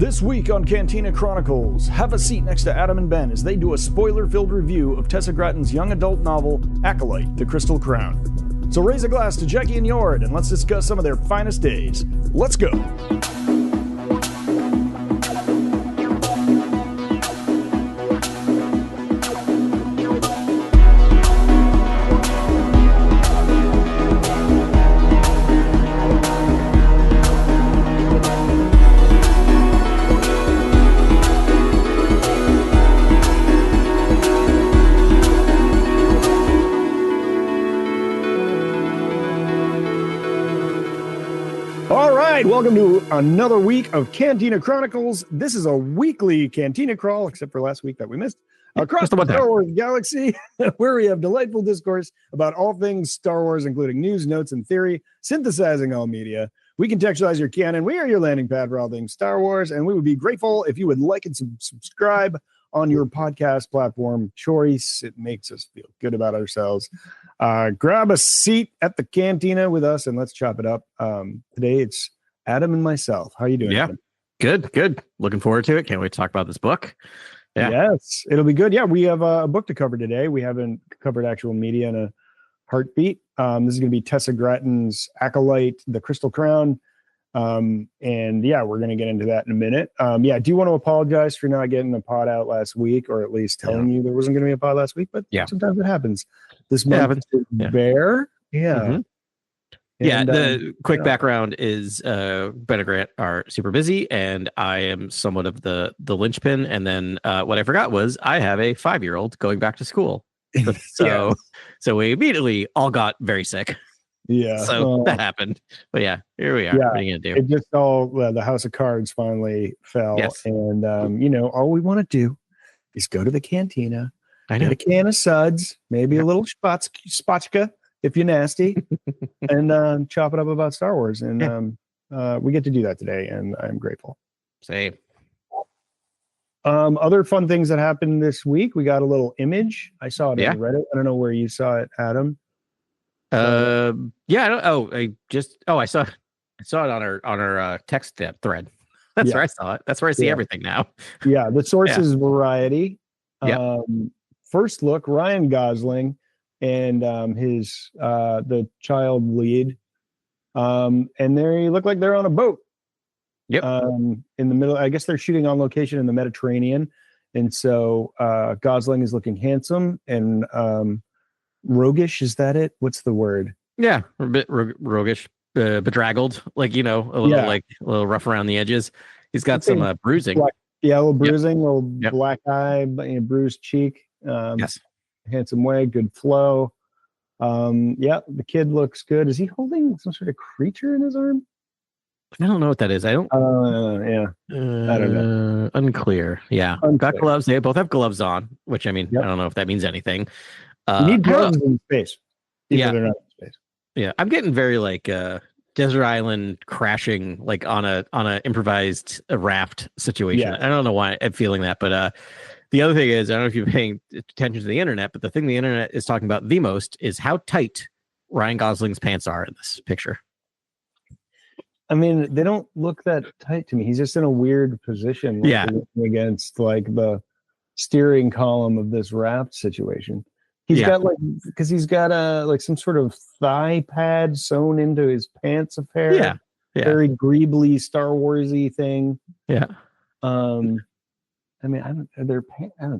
This week on Cantina Chronicles, have a seat next to Adam and Ben as they do a spoiler-filled review of Tessa Gratton's young adult novel, ACOLYTE, The Crystal Crown. So raise a glass to Jecki and Yord and let's discuss some of their finest days. Let's go! Welcome to another week of Cantina Chronicles. This is a weekly Cantina crawl, except for last week that we missed, across the Star Wars galaxy, where we have delightful discourse about all things Star Wars, including news, notes, and theory, synthesizing all media. We contextualize your canon. We are your landing pad for all things Star Wars, and we would be grateful if you would like and subscribe on your podcast platform choice. It makes us feel good about ourselves. Grab a seat at the Cantina with us, and let's chop it up. Today, it's Adam and myself. How are you doing? Yeah, Adam? Good. Looking forward to it. Can't wait to talk about this book. Yeah. Yes, it'll be good. Yeah, we have a book to cover today. We haven't covered actual media in a heartbeat. This is going to be Tessa Gratton's ACOLYTE, The Crystal Crown. And yeah, we're going to get into that in a minute. Yeah, I do want to apologize for not getting the pod out last week, or at least telling you there wasn't going to be a pod last week, but sometimes it happens. This month is Bear. Yeah. Mm-hmm. And, the quick background is Ben and Grant are super busy, and I am somewhat of the linchpin. And then what I forgot was I have a 5-year-old going back to school. So we immediately all got very sick. Yeah. So that happened. But yeah, here we are. Yeah, what are you going to do? It just all, the house of cards finally fell. Yes. And, all we want to do is go to the cantina, get a can of suds, maybe a little spotchka, if you're nasty, and chop it up about Star Wars. And we get to do that today, and I'm grateful. Same. Other fun things that happened this week. We got a little image. I saw it on Reddit. I don't know where you saw it, Adam. I saw it on our text thread. That's where I saw it. That's where I see everything now. Yeah, the source is Variety. First look, Ryan Gosling and his the child lead, and they look like they're on a boat. Yep. In the middle, I guess they're shooting on location in the Mediterranean, and so Gosling is looking handsome and roguish. Is that it? What's the word? Yeah, a bit roguish, bedraggled, a little rough around the edges. He's got some bruising. A little bruising, little black eye, bruised cheek. Handsome way, good flow. The kid looks good. Is he holding some sort of creature in his arm? I don't know what that is. I don't. I don't know. Unclear. Yeah, got gloves. They both have gloves on, which I mean, I don't know if that means anything. You need gloves in space. They're not in space. Yeah, I'm getting very desert island crashing, on a improvised raft situation. I don't know why I'm feeling that, but the other thing is, I don't know if you're paying attention to the internet, but the thing the internet is talking about the most is how tight Ryan Gosling's pants are in this picture. I mean, they don't look that tight to me. He's just in a weird position. Against the steering column of this raft situation. He's got he's got some sort of thigh pad sewn into his pants affair. Yeah. Very greebly Star Warsy thing. Yeah. I mean, I don't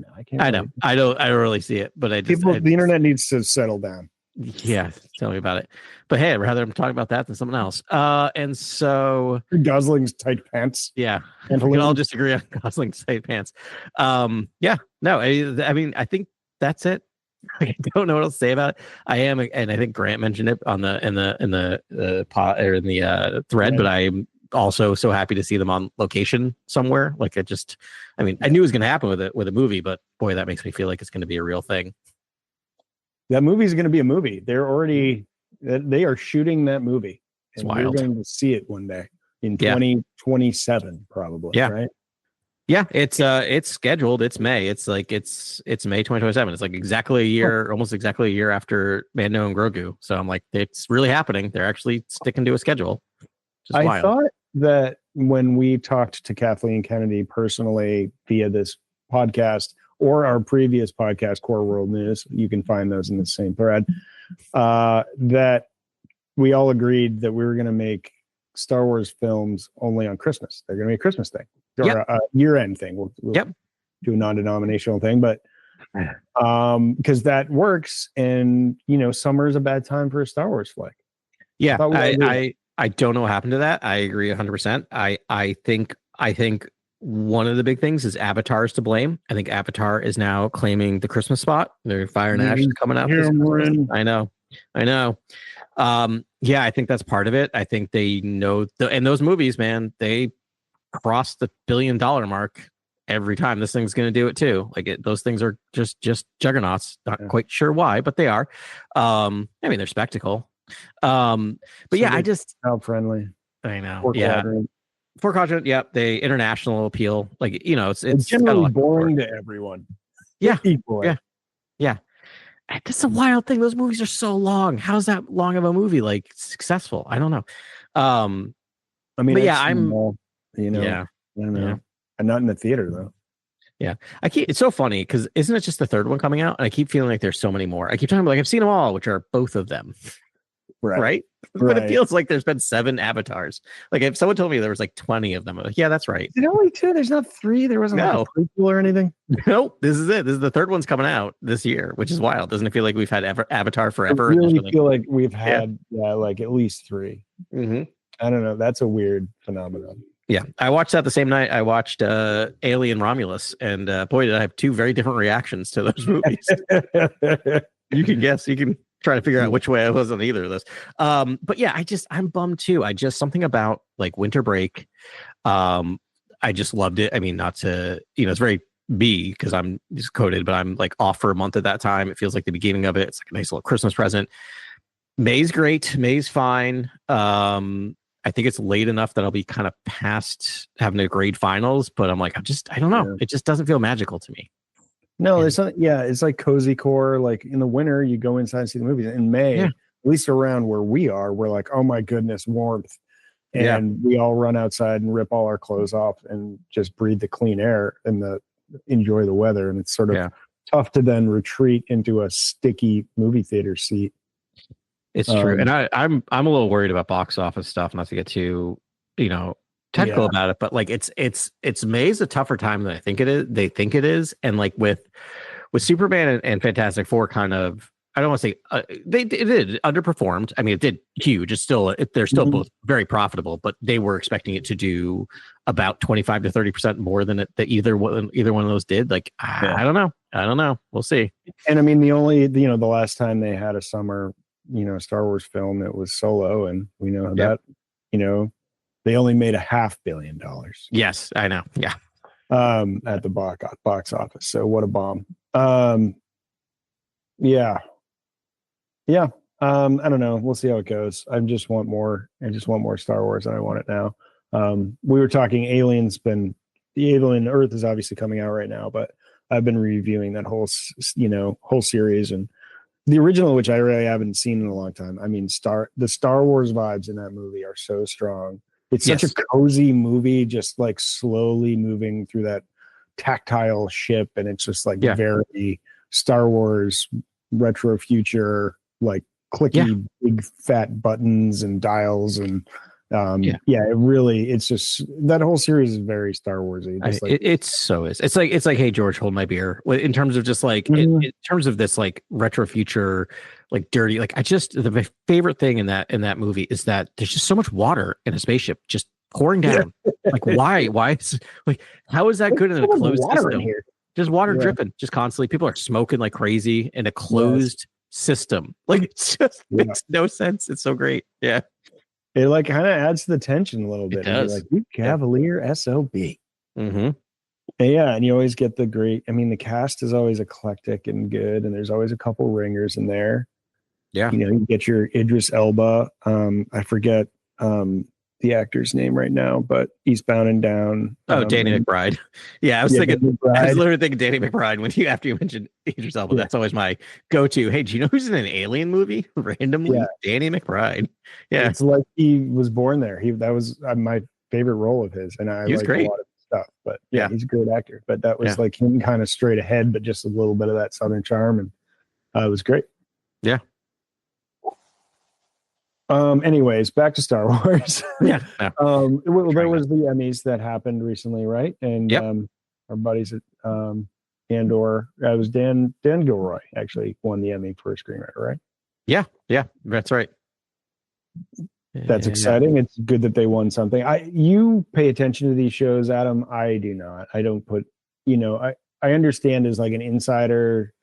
know. I don't really see it, but the internet needs to settle down. Yeah, tell me about it. But hey, I'd rather I'm talking about that than something else. And so Gosling's tight pants. Yeah, we can all just agree on Gosling's tight pants. I mean, I think that's it. I don't know what else to say about it. I am, and I think Grant mentioned it in the pod or in the thread, but I'm also so happy to see them on location somewhere. I knew it was going to happen with a movie, but boy, that makes me feel like it's going to be a real thing. That movie is going to be a movie. They are shooting that movie. It's wild. We're going to see it one day in 2027, probably. Yeah. Right. Yeah, it's scheduled. It's May. It's May 2027. It's exactly a year, almost exactly a year after Mando and Grogu. So I'm it's really happening. They're actually sticking to a schedule. I thought that when we talked to Kathleen Kennedy personally via this podcast or our previous podcast, Core World News, you can find those in the same thread, that we all agreed that we were going to make Star Wars films only on Christmas. They're going to be a Christmas thing or a year-end thing. We'll do a non-denominational thing, but because that works, and summer is a bad time for a Star Wars flick. Yeah, I don't know what happened to that. I agree 100%. I think one of the big things is Avatar's to blame. I think Avatar is now claiming the Christmas spot. Their Fire and Ash is coming out. I know. Yeah, I think that's part of it. I think they know, and those movies, man, they cross the $1 billion mark every time. This thing's going to do it too. Like those things are just juggernauts. Not quite sure why, but they are. I mean, they're spectacle. But so yeah, I just child friendly. I know. Four quadrant. Yeah, the international appeal. Like it's generally boring to everyone. Yeah, equally. Yeah. It's a wild thing. Those movies are so long. How's that long of a movie like successful? I don't know. I mean, but I don't know. I'm not in the theater though. Yeah, it's so funny because isn't it just the third one coming out? And I keep feeling like there's so many more. I keep talking about I've seen them all, which are both of them. Right. But it feels like there's been 7 avatars. Like if someone told me there was 20 of them, I'm like, yeah, that's right. Is it only 2? There's not 3. There wasn't a prequel or anything. Nope. This is it. This is the third one's coming out this year, which is wild. Doesn't it feel like we've had Avatar forever? I really feel like we've had at least 3. Mm-hmm. I don't know. That's a weird phenomenon. Yeah, I watched that the same night I watched Alien Romulus, and boy, did I have 2 very different reactions to those movies. You can guess. You can try to figure out which way I was on either of those. But yeah, I'm bummed too. Something about winter break. I just loved it. I mean, not to, it's very B because I'm just coded, but I'm off for a month at that time. It feels like the beginning of it. It's a nice little Christmas present. May's great. May's fine. I think it's late enough that I'll be kind of past having to grade finals, but I'm I don't know. Yeah. It just doesn't feel magical to me. No, it's not. Yeah, it's like cozy core. Like in the winter, you go inside and see the movies. In May, at least around where we are, we're like, oh my goodness, warmth. And we all run outside and rip all our clothes off and just breathe the clean air and enjoy the weather. And it's sort of tough to then retreat into a sticky movie theater seat. It's true. And I'm a little worried about box office stuff, not to get too, technical about it, but it's May's a tougher time than I think it is. They think it is. And with Superman and Fantastic Four kind of, I don't want to say it did underperformed. I mean, it did huge. It's still, they're still both very profitable, but they were expecting it to do about 25 to 30% more than that either one of those did. I don't know. We'll see. And I mean, the last time they had a summer, Star Wars film, it was Solo, and we know that, they only made $500 million. Yes, I know. Yeah. At the box office. So what a bomb. Yeah. I don't know. We'll see how it goes. I just want more Star Wars, and I want it now. We were talking Aliens. The Alien Earth is obviously coming out right now, but I've been reviewing that whole series, and the original, which I really haven't seen in a long time. I mean, the Star Wars vibes in that movie are so strong. It's such a cozy movie, just slowly moving through that tactile ship, and it's just very Star Wars retro future, clicky big fat buttons and dials, and it's just that whole series is very Star Warsy. It's like Hey George, hold my beer. In terms of just in terms of this retro future, dirty. My favorite thing in that movie is that there's just so much water in a spaceship just pouring down. Why? Is how is that good in a closed system? Just water dripping, just constantly. People are smoking like crazy in a closed system. It just makes no sense. It's so great. Yeah. It kind of adds to the tension a little bit. It does. You cavalier SOB. Mm-hmm. And you always get the great. I mean, the cast is always eclectic and good, and there's always a couple ringers in there. Yeah, you get your Idris Elba. I forget the actor's name right now, but Eastbound and Down. Danny McBride. Yeah, I was literally thinking Danny McBride after you mentioned Idris Elba. That's always my go-to. Hey, do you know who's in an Alien movie randomly? Danny McBride. Yeah, it's like he was born there. That was my favorite role of his, and I like great. a lot of stuff. But yeah, he's a great actor. But that was like him kind of straight ahead, but just a little bit of that Southern charm, and it was great. Yeah. Anyways, back to Star Wars. Yeah. There was the Emmys that happened recently, right? And our buddies at Andor, it was Dan Gilroy actually won the Emmy for a screenwriter, right? Yeah, that's right. That's exciting. It's good that they won something. You pay attention to these shows, Adam. I do not. I don't put, I understand as like an insider,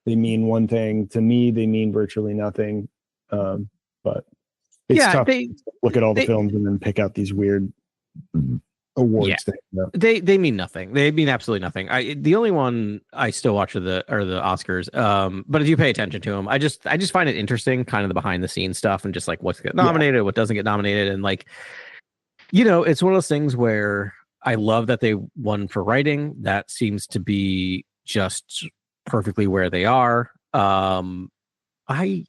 they mean one thing. To me, they mean virtually nothing. But it's tough to look at all the films and then pick out these weird awards things. They mean nothing. They mean absolutely nothing. The only one I still watch are the Oscars. But if you pay attention to them, I just find it interesting, kind of the behind the scenes stuff and just like what's get nominated, what doesn't get nominated, and like, it's one of those things where I love that they won for writing. That seems to be just perfectly where they are. I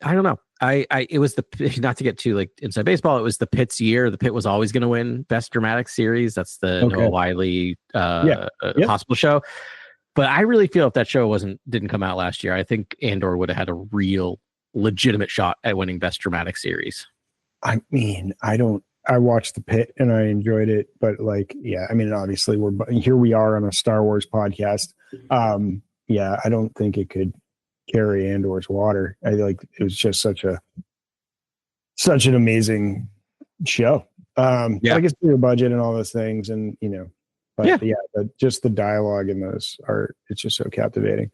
don't know. It was not to get too like inside baseball. It was the Pitt's year. The Pitt was always going to win Best Dramatic Series. That's the Noah Wiley hospital show. But I really feel if that show didn't come out last year, I think Andor would have had a real legitimate shot at winning Best Dramatic Series. I mean, I watched the Pitt and I enjoyed it, but like, I mean, obviously here we are on a Star Wars podcast. I don't think it could carry Andor's water. I like it was just such an amazing show. I guess your budget and all those things, and but just the dialogue in those it's just so captivating.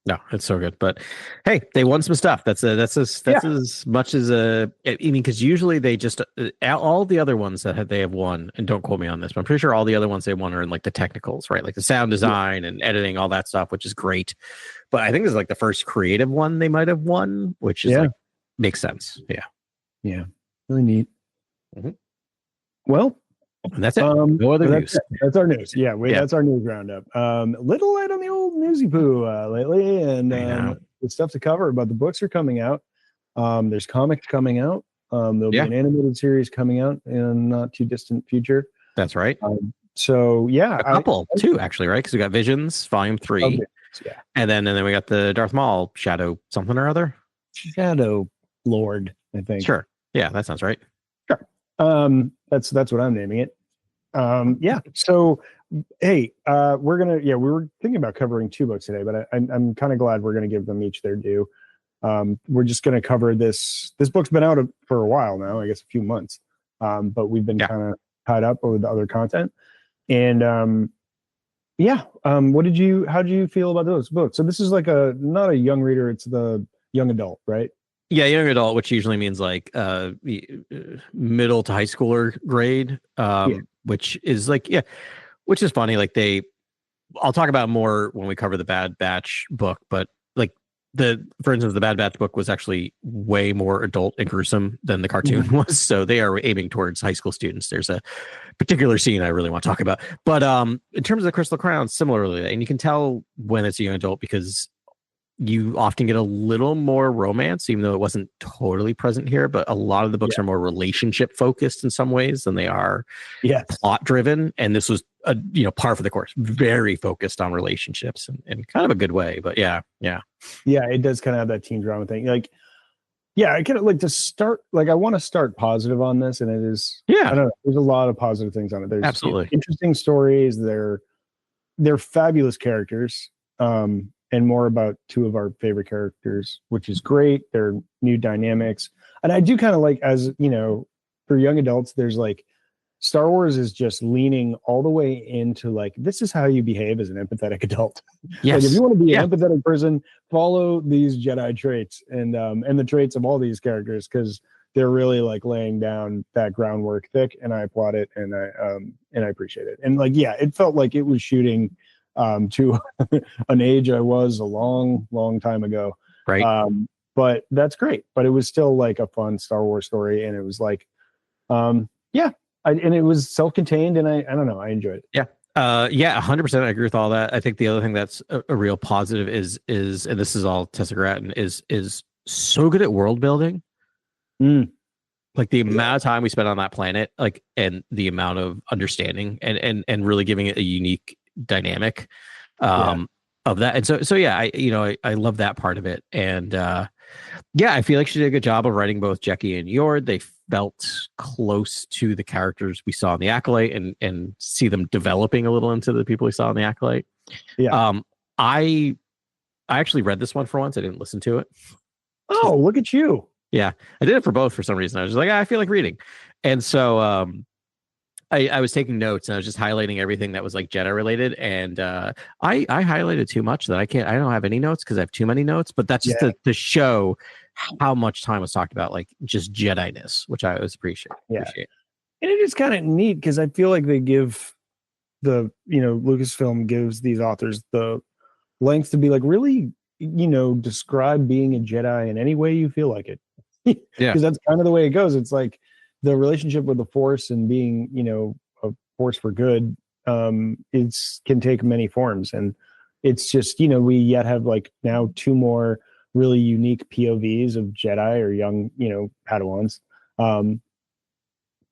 No, it's so good. But hey, they won some stuff. That's as much as I mean, because usually they just all the other ones that they have won, and don't quote me on this, but I'm pretty sure all the other ones they won are in like the technicals, right? Like the sound design and editing, all that stuff, which is great. But I think this is like the first creative one they might have won, which is like, makes sense. Yeah, really neat. Mm-hmm. Well, and that's it. No other news. That's our news. That's our news roundup. Little light on the old newsy poo lately, and the stuff to cover about the books are coming out. There's comics coming out. There'll be an animated series coming out in not too distant future. That's right. A couple too, actually, right? Because we got Visions Volume 3. And then we got the Darth Maul Shadow something or other. Shadow Lord, I think. Sure. Yeah, that sounds right. Sure. That's what I'm naming it. So hey, we were thinking about covering 2 books today, but I'm kind of glad we're gonna give them each their due. We're just gonna cover this. This book's been out for a while now, I guess a few months. But we've been kind of tied up with the other content. And how did you feel about those books? So this is like not a young reader, it's the young adult, right? Yeah, young adult, which usually means like middle to high schooler grade, which is like, which is funny. Like I'll talk about more when we cover the Bad Batch book, but like for instance, the Bad Batch book was actually way more adult and gruesome than the cartoon was. So they are aiming towards high school students. There's a particular scene I really want to talk about. But in terms of the Crystal Crown, similarly, and you can tell when it's a young adult because you often get a little more romance, even though it wasn't totally present here. But a lot of the books are more relationship focused in some ways than they are plot driven. And this was par for the course, very focused on relationships in kind of a good way. But yeah, it does kind of have that teen drama thing. Like, I kind of like to start. Like, I want to start positive on this, and it is. I don't know. There's a lot of positive things on it. There's absolutely interesting stories. They're fabulous characters. And more about 2 of our favorite characters, which is great. They're new dynamics. And I do kind of like, as for young adults, there's like Star Wars is just leaning all the way into like, this is how you behave as an empathetic adult. Yes. Like if you want to be an empathetic person, follow these Jedi traits and the traits of all these characters, because they're really like laying down that groundwork thick, and I applaud it and I appreciate it. And like, it felt like it was shooting to an age I was a long time ago, right? But that's great. But it was still like a fun Star Wars story, and it was like and it was self-contained, and I don't know, I enjoyed it. 100%. I agree with all that. I think the other thing that's a real positive is and this is all Tessa Gratton is so good at world building. Like the amount of time we spent on that planet, like, and the amount of understanding and really giving it a unique dynamic of that. And so yeah, I love that part of it. And yeah, I feel like she did a good job of writing both Jecki and Yord. They felt close to the characters we saw in the Acolyte, and see them developing a little into the people we saw in the Acolyte. I actually read this one for once. I didn't listen to it. Oh, look at you. Yeah, I did it for both for some reason. I was just like, I feel like reading. And so I was taking notes, and I was just highlighting everything that was like Jedi related. And I highlighted too much that I don't have any notes because I have too many notes. But that's just to show how much time was talked about, like just Jedi-ness, which I always appreciate. And it is kind of neat because I feel like they give Lucasfilm gives these authors the length to be like, really, describe being a Jedi in any way you feel like it. Because that's kind of the way it goes. It's like the relationship with the Force and being, a force for good, can take many forms. And it's just, we yet have like now 2 more really unique POVs of Jedi or young, Padawans,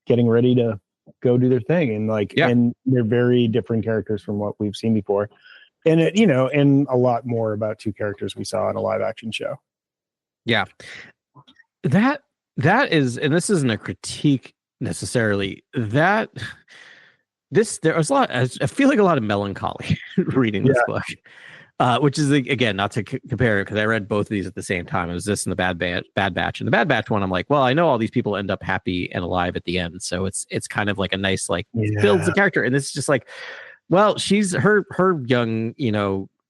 getting ready to go do their thing. And and they're very different characters from what we've seen before. And and a lot more about 2 characters we saw in a live action show. Yeah. That is, and this isn't a critique necessarily, there was a lot, I feel like a lot of melancholy reading this book, which is, again, not to compare it, because I read both of these at the same time. It was this and the Bad Batch. And the Bad Batch one, I'm like, well, I know all these people end up happy and alive at the end, so it's kind of like a nice, like, builds the character. And this is just like, well, she's her young,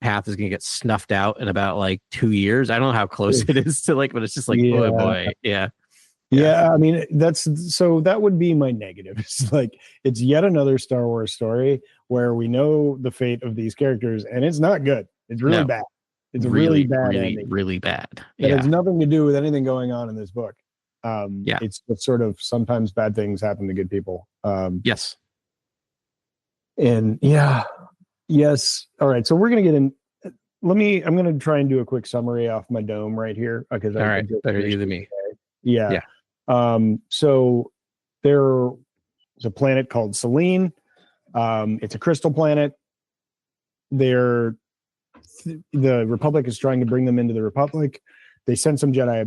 path is gonna get snuffed out in about like 2 years. I don't know how close it is to like, but it's just like, oh boy, yeah. I mean, that would be my negative. It's like, it's yet another Star Wars story where we know the fate of these characters, and it's not good. It's really bad. It's really bad ending. Really bad. It has nothing to do with anything going on in this book. It's sort of, sometimes bad things happen to good people. Yes. And yes. All right. So we're going to get in. I'm going to try and do a quick summary off my dome right here. Because all right. Better you than me. Yeah. So there's a planet called Selene. It's a crystal planet. The Republic is trying to bring them into the Republic. They sent some Jedi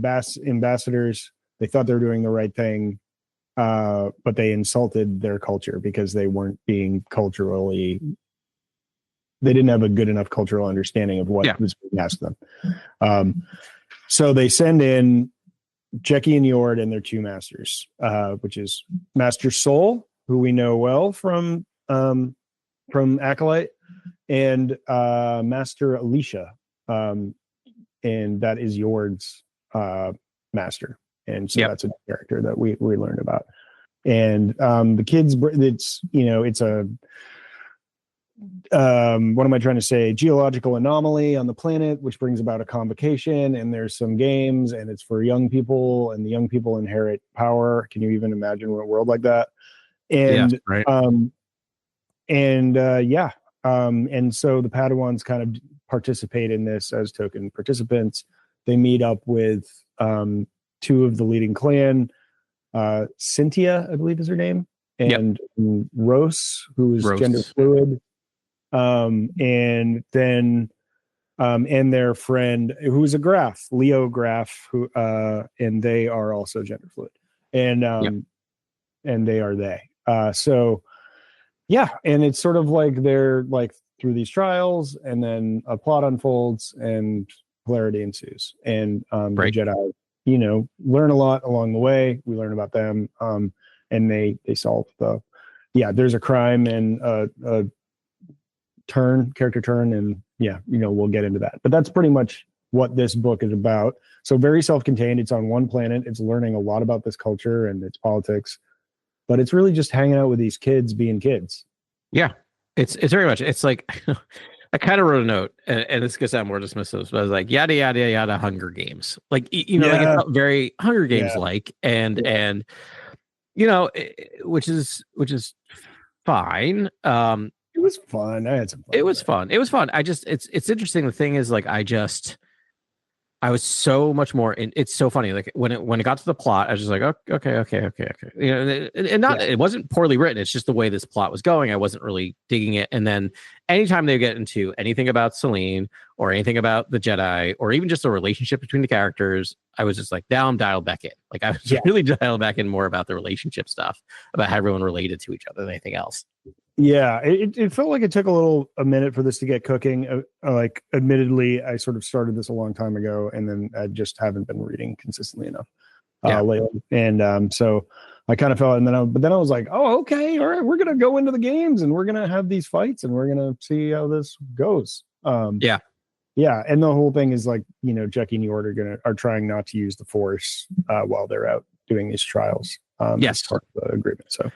ambassadors. They thought they were doing the right thing. But they insulted their culture because they weren't being culturally, they didn't have a good enough cultural understanding of what was being asked of them. So they send in Jecki and Yord and their 2 masters, which is Master Soul, who we know well from ACOLYTE, and Master Alicia, and that is Yord's master. And so that's a character that we learned about. And the kids, it's a what am I trying to say? Geological anomaly on the planet, which brings about a convocation, and there's some games, and it's for young people, and the young people inherit power. Can you even imagine a world like that? And and so the Padawans kind of participate in this as token participants. They meet up with 2 of the leading clan, Cynthia, I believe is her name, and Rose, who is gender fluid, and then and their friend who's a Graf, Leo Graf, who and they are also gender fluid, and they are so and it's sort of like they're like through these trials, and then a plot unfolds and hilarity ensues, and the Jedi learn a lot along the way. We learn about them, and they solve there's a crime and a character turn, and we'll get into that. But that's pretty much what this book is about. So very self-contained. It's on one planet. It's learning a lot about this culture and its politics, but it's really just hanging out with these kids being kids. Yeah, it's very much. It's like I kind of wrote a note, and this could sound more dismissive, but I was like, yada yada yada, Hunger Games, like like it felt very Hunger Games like, and which is fine. It was fun. I had some fun. It was fun. I just it's interesting. The thing is, like, I I was so much more. It's so funny. Like when it got to the plot, I was just like, okay. You know, and not it wasn't poorly written. It's just the way this plot was going. I wasn't really digging it. And then anytime they get into anything about Celine or anything about the Jedi or even just the relationship between the characters, I was just like, now I'm dialed back in. Like I was really dialed back in more about the relationship stuff, about how everyone related to each other than anything else. Yeah, it felt like it took a minute for this to get cooking. Like, admittedly, I sort of started this a long time ago, and then I just haven't been reading consistently enough lately. And so I kind of felt, and then I was like, oh, okay, all right, we're gonna go into the games, and we're gonna have these fights, and we're gonna see how this goes. Yeah, and the whole thing is like, you know, Jecki and Yord are trying not to use the Force while they're out doing these trials. As part of the agreement. So.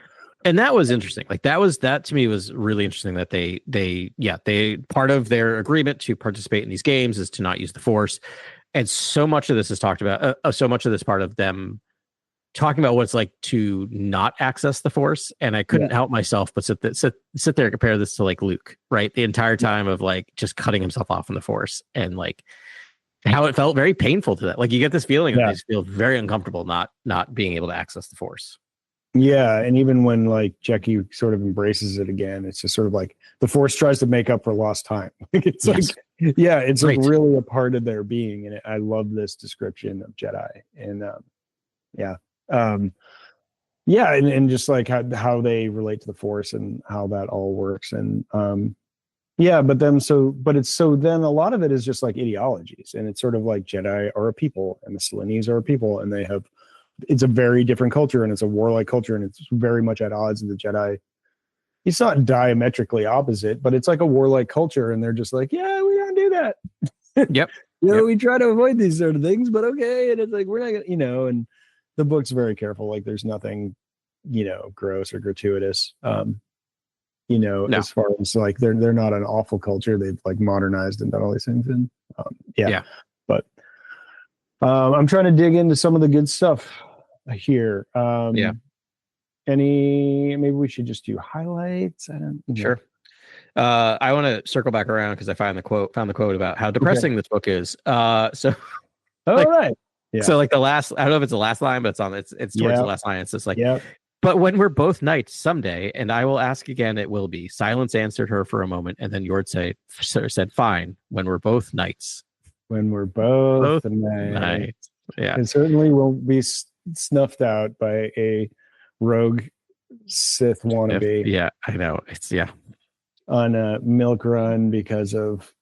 And that was interesting. Like that to me was really interesting that they part of their agreement to participate in these games is to not use the Force. And so much of this is talked about, so much of this part of them talking about what it's like to not access the Force. And I couldn't help myself but sit there and compare this to like Luke, right? The entire time of like just cutting himself off from the Force and like how it felt very painful to that. Like you get this feeling that they just feel very uncomfortable not being able to access the Force. Yeah, and even when like Jecki sort of embraces it again, it's just sort of like the Force tries to make up for lost time. It's like, it's like really a part of their being, and I love this description of Jedi. And and just like how they relate to the Force and how that all works, and but then a lot of it is just like ideologies, and it's sort of like Jedi are a people, and the Selenies are a people, and it's a very different culture, and it's a warlike culture, and it's very much at odds with the Jedi. It's not diametrically opposite, but it's like a warlike culture, and they're just like, yeah, we're gonna do that. Yep. We try to avoid these sort of things, but okay. And it's like, we're not gonna, and the book's very careful. Like there's nothing, gross or gratuitous. As far as like they're not an awful culture. They've like modernized and done all these things. And but I'm trying to dig into some of the good stuff here. Maybe we should just do highlights. I don't know. Sure. I want to circle back around because I found the quote about how depressing this book is. So right. Yeah. So like the last, I don't know if it's the last line, but it's towards the last line. It's just like, but when we're both knights someday, and I will ask again, it will be. Silence answered her for a moment, and then Yord said, fine, when we're both knights. When we're both knights. Yeah. It certainly won't be snuffed out by a rogue Sith wannabe. Yeah, I know. It's on a milk run because of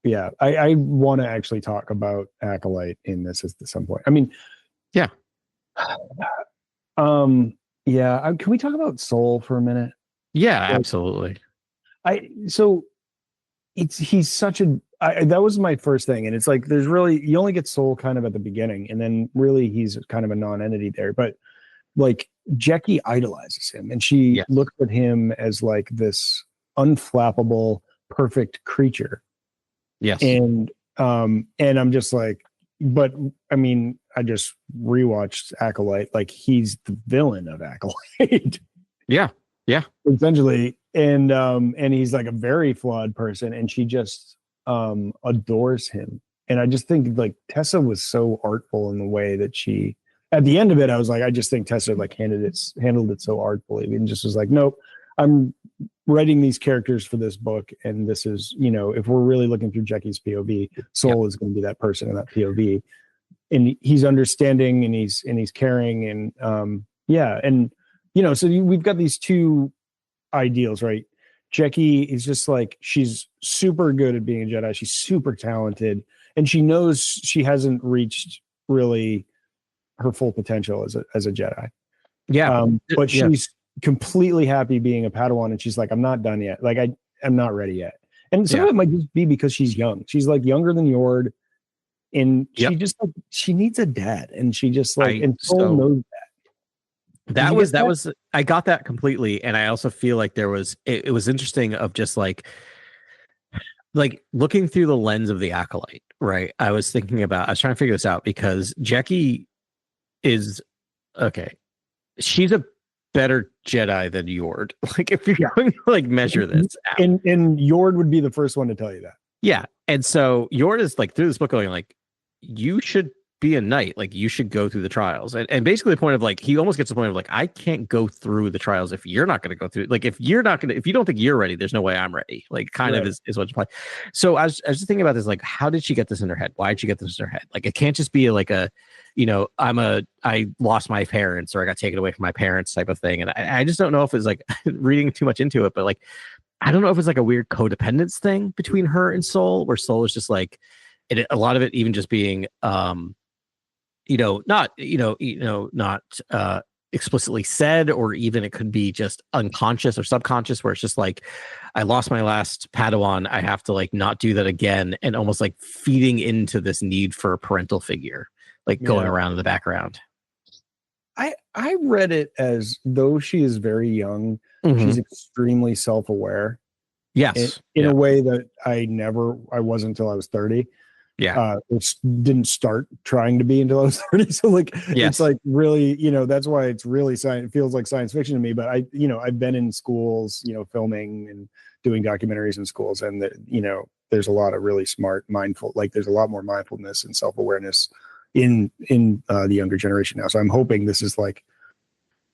I want to actually talk about ACOLYTE in this at some point. I mean, can we talk about Soul for a minute? Yeah, absolutely. He's such a that was my first thing, and it's like there's really, you only get Soul kind of at the beginning, and then really he's kind of a non-entity there, but like Jecki idolizes him, and she looks at him as like this unflappable, perfect creature. Yes. And I'm just like, but I mean, I just rewatched ACOLYTE. Like he's the villain of ACOLYTE. Yeah. Essentially. And he's like a very flawed person, and she just adores him. And I just think like Tessa was so artful in the way that she, at the end of it, I was like, I just think Tessa like handled it so artfully, and just was like, nope, I'm writing these characters for this book, and this is, if we're really looking through Jecki's POV, Soul is going to be that person in that POV, and he's understanding, and he's caring, and so we've got these two ideals, right? Jecki is just like, she's super good at being a Jedi, she's super talented, and she knows she hasn't reached really her full potential as a Jedi. But she's completely happy being a Padawan, and she's like, I'm not done yet. Like I'm not ready yet. And some of it might just be because she's young. She's like younger than Yord, and she just like, she needs a dad, and she just like, and Soul knows that. That was I got that completely, and I also feel like there was it was interesting of just like looking through the lens of the ACOLYTE, right? I was trying to figure this out, because Jecki is she's a better Jedi than Yord. Like if you're going to like measure this out. And Yord would be the first one to tell you that. Yeah. And so Yord is like through this book going like, you should be a knight. Like, you should go through the trials. And basically the point of like, he almost gets to the point of like, I can't go through the trials if you're not going to go through. Like, if you don't think you're ready, there's no way I'm ready. Like, kind of is what's playing. So I was just thinking about this, like, how did she get this in her head? Why did she get this in her head? Like, it can't just be like I lost my parents, or I got taken away from my parents type of thing. And I just don't know if it's like reading too much into it, but like, I don't know if it's like a weird codependence thing between her and Soul, where Soul is just like, a lot of it even just being, not explicitly said, or even it could be just unconscious or subconscious, where it's just like, I lost my last Padawan, I have to like not do that again, and almost like feeding into this need for a parental figure, like going around in the background. I read it as, though she is very young, she's extremely self-aware. Yes. In a way that I wasn't until I was 30. Yeah. Which didn't start trying to be until I was 30. So like, it's like really, that's why it's really it feels like science fiction to me. But I've been in schools, filming and doing documentaries in schools, and there's a lot of really smart, mindful, like there's a lot more mindfulness and self-awareness in the younger generation now. So I'm hoping this is like,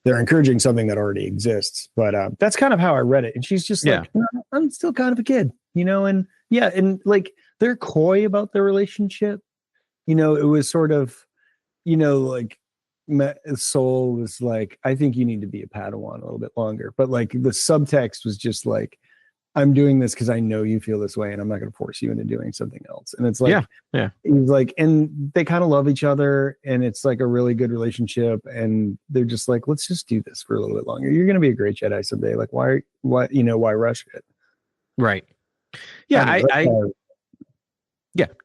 they're encouraging something that already exists. But that's kind of how I read it. And she's just like, no, I'm still kind of a kid, and like, they're coy about their relationship. It was sort of, like Soul was like, I think you need to be a Padawan a little bit longer. But like the subtext was just like, I'm doing this because I know you feel this way, and I'm not going to force you into doing something else. And it's like, he's like, and they kind of love each other, and it's like a really good relationship. And they're just like, let's just do this for a little bit longer. You're going to be a great Jedi someday. Like, why rush it? Right. Yeah. I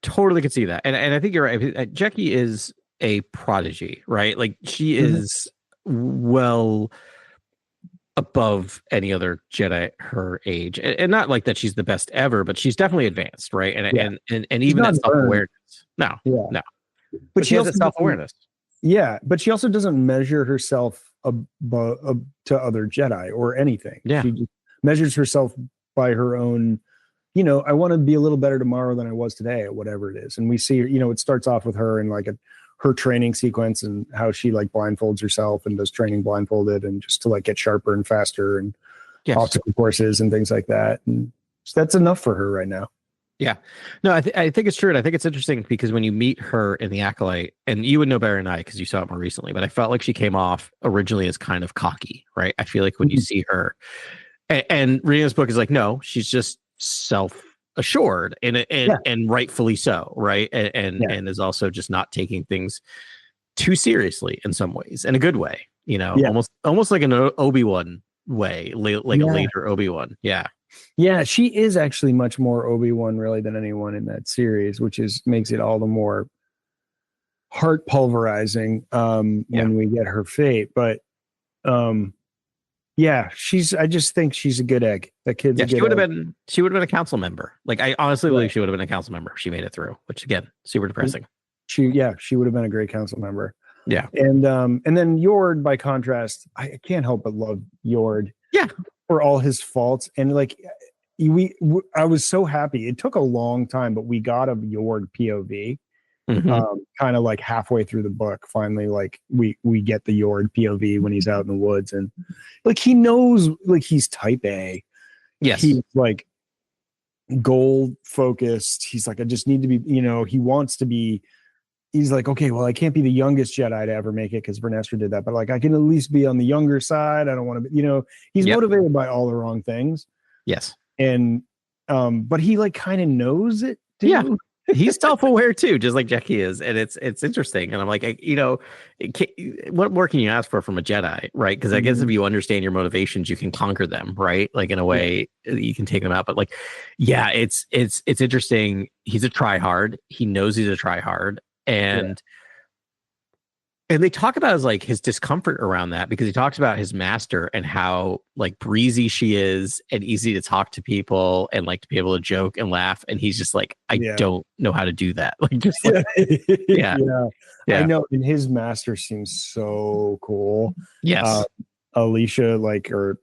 totally could see that. And I think you're right. Jecki is a prodigy, right? Like, she is well above any other Jedi her age, and not like that she's the best ever, but she's definitely advanced, right? And even that self-awareness. No. But she has that self-awareness. Yeah, but she also doesn't measure herself to other Jedi or anything. Yeah. She just measures herself by her own, I want to be a little better tomorrow than I was today, or whatever it is. And we see, it starts off with her in like her training sequence, and how she like blindfolds herself and does training blindfolded, and just to like get sharper and faster, and obstacle courses and things like that. And that's enough for her right now. Yeah. No, I think it's true. And I think it's interesting because when you meet her in the Acolyte, and you would know better than I because you saw it more recently, but I felt like she came off originally as kind of cocky, right? I feel like when you see her, and reading this book is like, no, she's just self-assured and rightfully so, right? And is also just not taking things too seriously in some ways, in a good way, almost like an Obi-Wan way, like a later Obi-Wan. Yeah, she is actually much more Obi-Wan really than anyone in that series, which makes it all the more heart pulverizing when we get her fate. But I just think she's a good egg. That kid's a good egg. She would have been a council member. Like, I honestly believe she would have been a council member if she made it through, which again, super depressing. She would have been a great council member. Yeah. And then Yord, by contrast, I can't help but love Yord. Yeah. For all his faults. And like, I was so happy. It took a long time, but we got a Yord POV. Kind of like halfway through the book, finally, like we get the Yord POV when he's out in the woods, and like he knows, like he's type A. Yes. He's like goal focused. He's like, I just need to be, he wants to be. He's like, okay, well, I can't be the youngest Jedi to ever make it because Vernestra did that, but like I can at least be on the younger side. I don't want to be, he's motivated by all the wrong things. Yes. And but he like kind of knows it too. Yeah. He's self-aware too, just like Jecki is, and it's interesting. And I'm like, what more can you ask for from a Jedi, right? Because I guess if you understand your motivations, you can conquer them, right? Like in a way, you can take them out. But like, it's interesting. He's a tryhard. He knows he's a tryhard, and they talk about his discomfort around that, because he talks about his master and how like breezy she is and easy to talk to people and like to be able to joke and laugh, and he's just like, I don't know how to do that. Like, just like, I know. And his master seems so cool. Yes. Alicia, or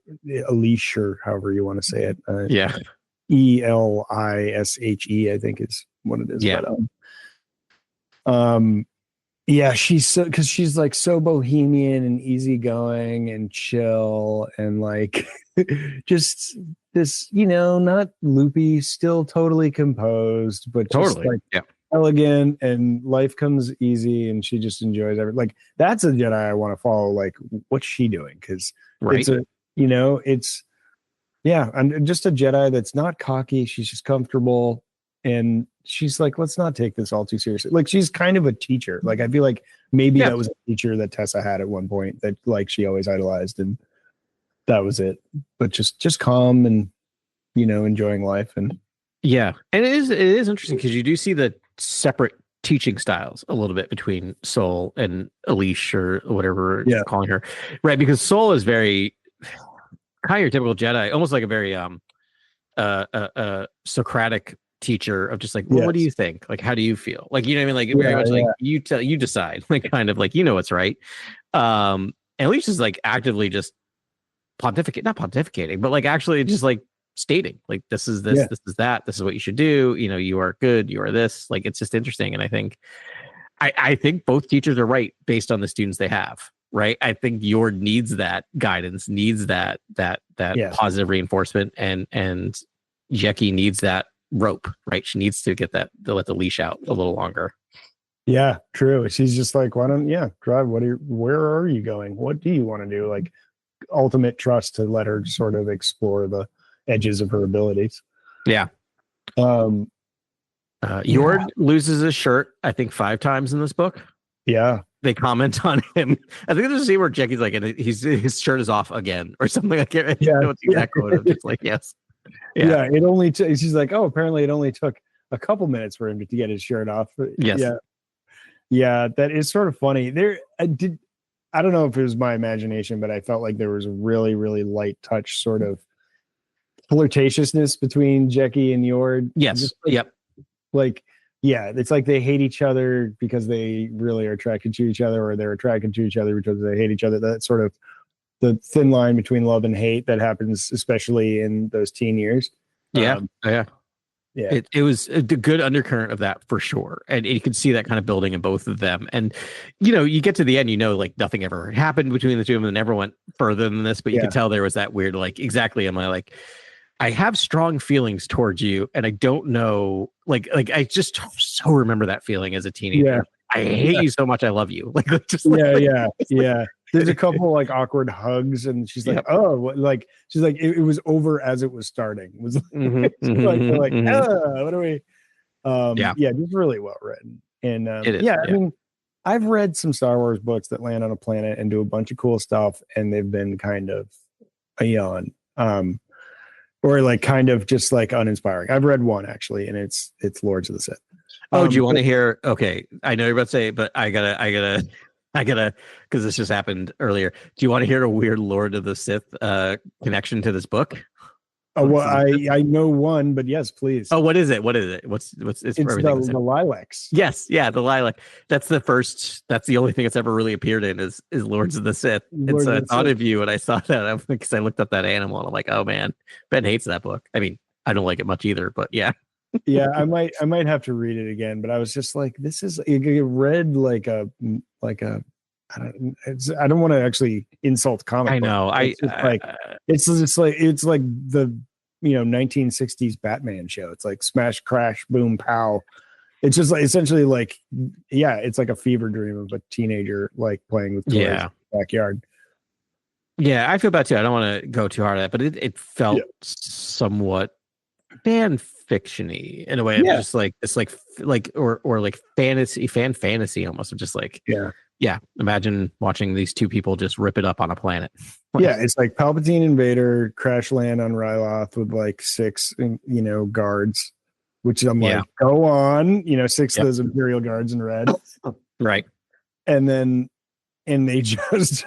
Alicia, however you want to say it. Elishe, I think is what it is. Yeah. But, Yeah, she's so because she's like so bohemian and easygoing and chill and like just this, not loopy, still totally composed, but just Totally. like Yeah. elegant, and life comes easy and she just enjoys everything. Like that's a Jedi I want to follow. Like, what's she doing? Because Right. it's and just a Jedi that's not cocky. She's just comfortable. And she's like, let's not take this all too seriously. Like, she's kind of a teacher. Like, I feel like maybe that was a teacher that Tessa had at one point that like she always idolized, and that was it. But just calm and enjoying life. And yeah, and it is interesting because you do see the separate teaching styles a little bit between Soul and Elish or whatever you're calling her, right? Because Soul is very kind of your typical Jedi, almost like a very Socratic teacher of just like, well, what do you think? Like, how do you feel? Like, you know what I mean? Like very much like you decide, like kind of like what's right. And Elish is like actively just not pontificating, but like actually just like stating like this is this is that, this is what you should do, you are good, you are this. Like, it's just interesting. And I think both teachers are right based on the students they have, right? I think Yord needs that guidance, needs that positive reinforcement, and Jecki needs that rope, right? She needs to get to let the leash out a little longer. Yeah, true. She's just like, why don't drive? Where are you going? What do you want to do? Like, ultimate trust to let her sort of explore the edges of her abilities. Yeah. Yord loses his shirt, I think 5 times in this book. Yeah. They comment on him. I think there's a scene where Jecki's like, and his shirt is off again or something. I can't know what the exact quote. I'm just like, yes. Yeah. It only she's like, oh, apparently it only took a couple minutes for him to get his shirt off. Yes. Yeah. Yeah. That is sort of funny. I don't know if it was my imagination, but I felt like there was a really, really light touch sort of flirtatiousness between Jecki and Yord. Yes. Like, it's like they hate each other because they really are attracted to each other, or they're attracted to each other because they hate each other. That sort of the thin line between love and hate that happens, especially in those teen years. Yeah. It was a good undercurrent of that for sure. And you could see that kind of building in both of them. And, you get to the end, like nothing ever happened between the two of them and never went further than this, but you could tell there was that weird, like, exactly. Am I like, I have strong feelings towards you, and I don't know, like I just so remember that feeling as a teenager. Yeah. I hate you so much. I love you. Yeah. There's a couple like awkward hugs, and she's like, oh, like she's like, it was over as it was starting. It was like, what are we? Just really well written. And I mean, I've read some Star Wars books that land on a planet and do a bunch of cool stuff, and they've been kind of a yawn. Or like kind of just like uninspiring. I've read one actually, and it's Lords of the Sith. Do you want to hear? Okay, I know you're about to say, but I gotta, because this just happened earlier. Do you want to hear a weird Lord of the Sith connection to this book? Oh, well, I know one, but yes, please. Oh, what is it? It's the lilacs. Yes, the lilac. That's the only thing that's ever really appeared in is Lords of the Sith. And so I thought of you when I saw that, because I looked up that animal and I'm like, oh man, Ben hates that book. I mean, I don't like it much either, but yeah. I might have to read it again, but I was just like, this is, it read like a I don't want to actually insult comic. I know. It's like the 1960s Batman show. It's like smash, crash, boom, pow. It's just like essentially like it's like a fever dream of a teenager like playing with toys in the backyard. Yeah, I feel bad too. I don't want to go too hard at that, but it felt somewhat fan fiction-y in a way. Yeah. Just like it's like or like fan fantasy almost. Of just like imagine watching these two people just rip it up on a planet. It's like Palpatine and Vader crash land on Ryloth with like 6 guards, which I'm like, go on, 6 of those Imperial guards in red. Right. And they just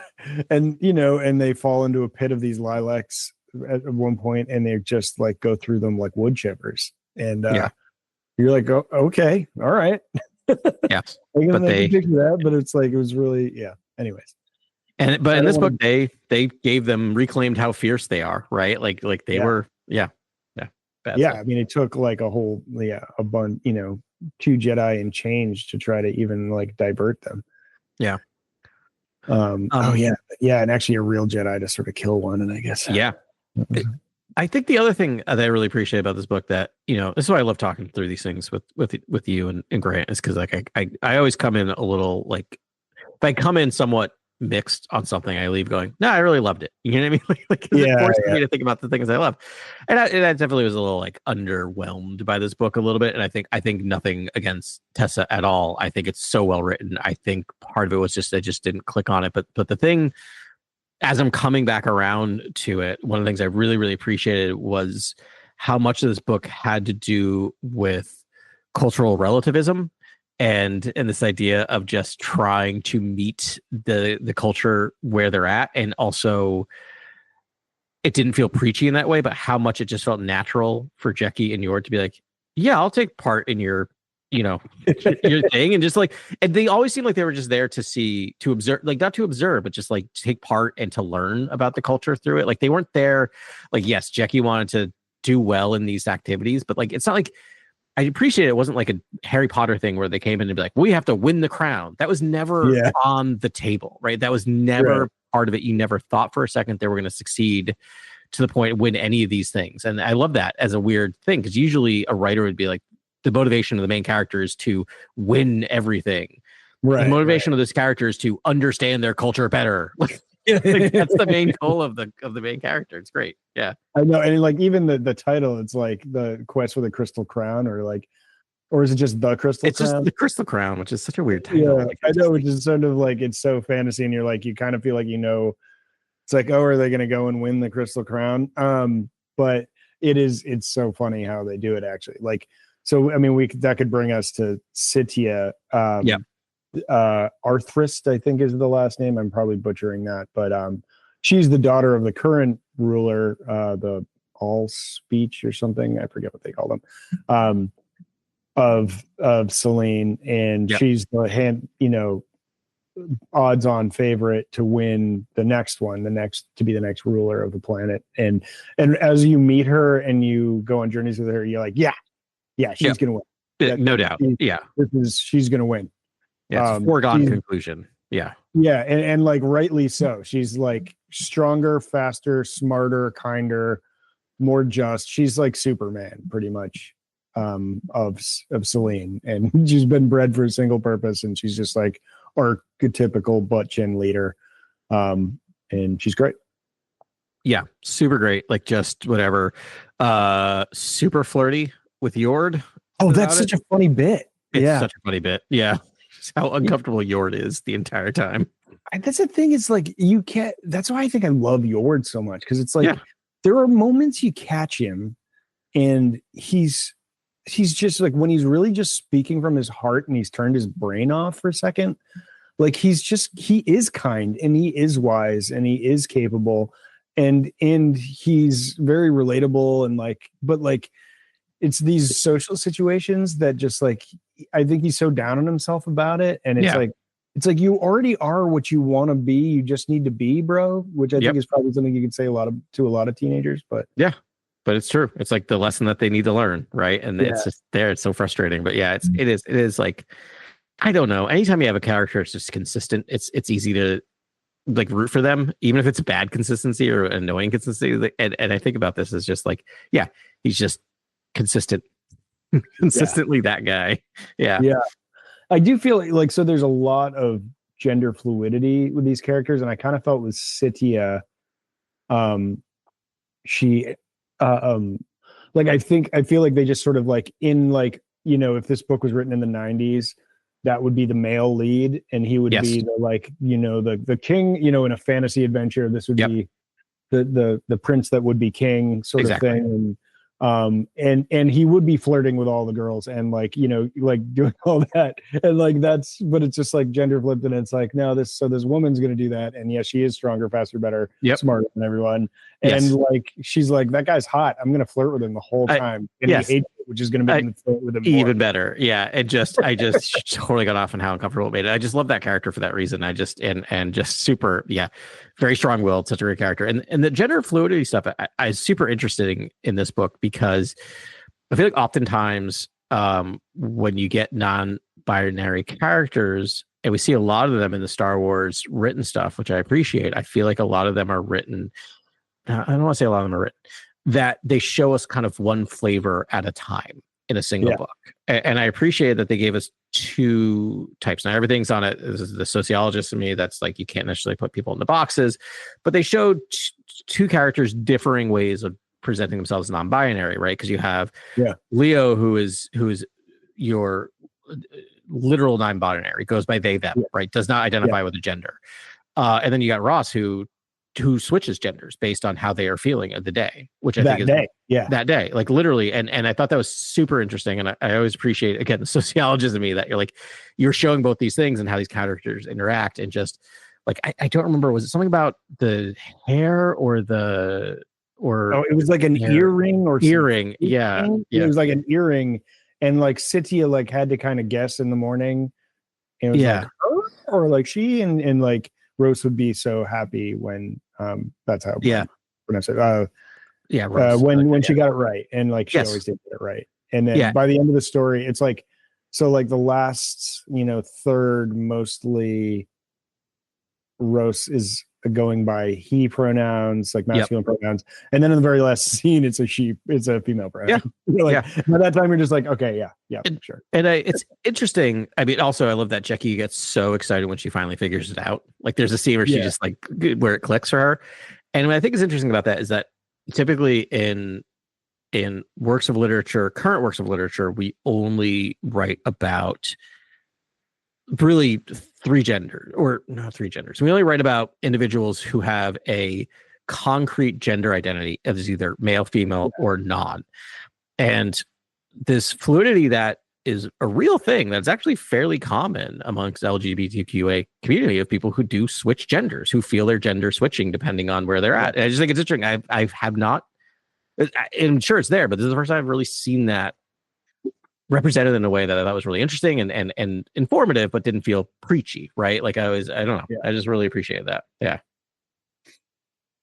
and they fall into a pit of these lilacs at one point, and they just like go through them like wood chippers. And you're like, oh, okay, all right. Yes, but they picture that, but it's like it was really anyways. But in this book, they reclaimed how fierce they are, right? Like they were bad stuff. I mean, it took like a whole a bunch, two Jedi and change to try to even like divert them. Yeah. Oh yeah, and actually a real Jedi to sort of kill one, and I guess I think the other thing that I really appreciate about this book that, you know, this is why I love talking through these things with you and Grant, is because like I always come in a little like, if I come in somewhat mixed on something, I leave going, no, I really loved it. You know what I mean? Like it forced me to think about the things I love. And I definitely was a little like underwhelmed by this book a little bit. And I think nothing against Tessa at all. I think it's so well written. I think part of it was just I just didn't click on it. But the thing, as I'm coming back around to it, one of the things I really, really appreciated was how much of this book had to do with cultural relativism and this idea of just trying to meet the culture where they're at. And also it didn't feel preachy in that way, but how much it just felt natural for Jecki and Yord to be like, yeah, I'll take part in your, you know, your thing. And just like, and they always seemed like they were just there to observe, like not to observe, but just like take part and to learn about the culture through it. Like they weren't there. Like, yes, Jecki wanted to do well in these activities, but like, it's not like, I appreciate it wasn't like a Harry Potter thing where they came in and be like, we have to win the crown. That was never on the table, right? That was never part of it. You never thought for a second they were going to succeed to the point win any of these things. And I love that as a weird thing, because usually a writer would be like, the motivation of the main character is to win everything. Right. The motivation of this character is to understand their culture better. Like, that's the main goal of the main character. It's great. Yeah, I know. And like even the title, it's like the quest for the Crystal Crown, or is it just the Crystal Crown? It's just the Crystal Crown, which is such a weird title. Yeah, I know, which is sort of like, it's so fantasy, and you're like, you kind of feel like, you know, it's like, oh, are they going to go and win the Crystal Crown? But it's so funny how they do it actually. Like, so I mean, that could bring us to Sitia. Arthrist, I think, is the last name. I'm probably butchering that, but she's the daughter of the current ruler, the All Speech or something. I forget what they call them. Of Selene, and she's the odds-on favorite to win the next to be the next ruler of the planet. And as you meet her and you go on journeys with her, you're like, she's gonna win. No doubt. She's gonna win. Yeah, it's a foregone conclusion. Yeah, and like rightly so. She's like stronger, faster, smarter, kinder, more just. She's like Superman, pretty much, of Selene, and she's been bred for a single purpose, and she's just like archetypical butt chin leader, and she's great. Yeah, super great. Like just whatever. Super flirty with Yord. Oh, that's such a funny bit. It's such a funny bit. Yeah. How uncomfortable Yord is the entire time. That's the thing. It's like, you can't, that's why I think I love Yord so much. Cause it's like, there are moments you catch him and he's just like, when he's really just speaking from his heart and he's turned his brain off for a second, like he is kind and he is wise and he is capable and he's very relatable and like, but like, it's these social situations that just like, I think he's so down on himself about it. And it's like you already are what you want to be. You just need to be, bro, which I think is probably something you could say to a lot of teenagers, but but it's true. It's like the lesson that they need to learn. Right. And it's just there. It's so frustrating, but it is like, I don't know. Anytime you have a character, it's just consistent. It's easy to like root for them, even if it's bad consistency or annoying consistency. And I think about this as just like, he's just consistently that guy. Yeah I do feel like so there's a lot of gender fluidity with these characters, and I kind of felt with Sitia, she like I feel like they just sort of like in like, you know, if this book was written in the 90s, that would be the male lead and he would be the like, you know, the king, you know, in a fantasy adventure, this would be the prince that would be king sort of thing. And he would be flirting with all the girls and like, you know, like doing all that and like but it's just like gender flipped and it's like, no, this woman's gonna do that, and she is stronger, faster, better, smarter than everyone, and like she's like, that guy's hot, I'm gonna flirt with him the whole time, and he hates it, which is gonna make me flirt with him even better. I just totally got off on how uncomfortable it made it. I just love that character for that reason. I just and just super very strong-willed, such a great character, and the gender fluidity stuff I super interested in this book, because I feel like oftentimes when you get non-binary characters, and we see a lot of them in the Star Wars written stuff, which I appreciate. I feel like a lot of them are written. I don't want to say a lot of them are written, that they show us kind of one flavor at a time in a single book. And I appreciate that they gave us two types. Now everything's on it. This is the sociologist in me that's like, you can't necessarily put people into boxes, but they showed two characters differing ways of presenting themselves non-binary, right? Because you have Leo, who is your literal non-binary, goes by they them, right? Does not identify with a gender. And then you got Ross, who switches genders based on how they are feeling of the day, which I think is that day, like literally. And I thought that was super interesting. And I always appreciate, again, the sociologist in me, that you're showing both these things and how these characters interact. And just like, I don't remember, was it something about the hair or it was like an earring or earring. Something. Yeah. It was like an earring. And like Sitya like had to kind of guess in the morning. And it was like her or like she, and like Rose would be so happy when that's how when I said Rose, when she got it right, and like she always did get it right. And then by the end of the story, it's like, so like the last third, mostly Rose is going by he pronouns, like masculine pronouns, and then in the very last scene it's a female pronoun. By that time you're just like, okay, sure. And it's interesting. I mean, also I love that Jecki gets so excited when she finally figures it out. Like there's a scene where she just like, where it clicks for her. And what I think is interesting about that is that typically in works of literature, current works of literature, we only write about really three genders, or not three genders. We only write about individuals who have a concrete gender identity as either male, female, or non. And this fluidity that is a real thing that's actually fairly common amongst LGBTQA community, of people who do switch genders, who feel their gender switching depending on where they're at. And I just think it's interesting. I have not, I'm sure it's there, but this is the first time I've really seen that represented in a way that I thought was really interesting and informative, but didn't feel preachy, right? Like I don't know. I just really appreciate that. Yeah.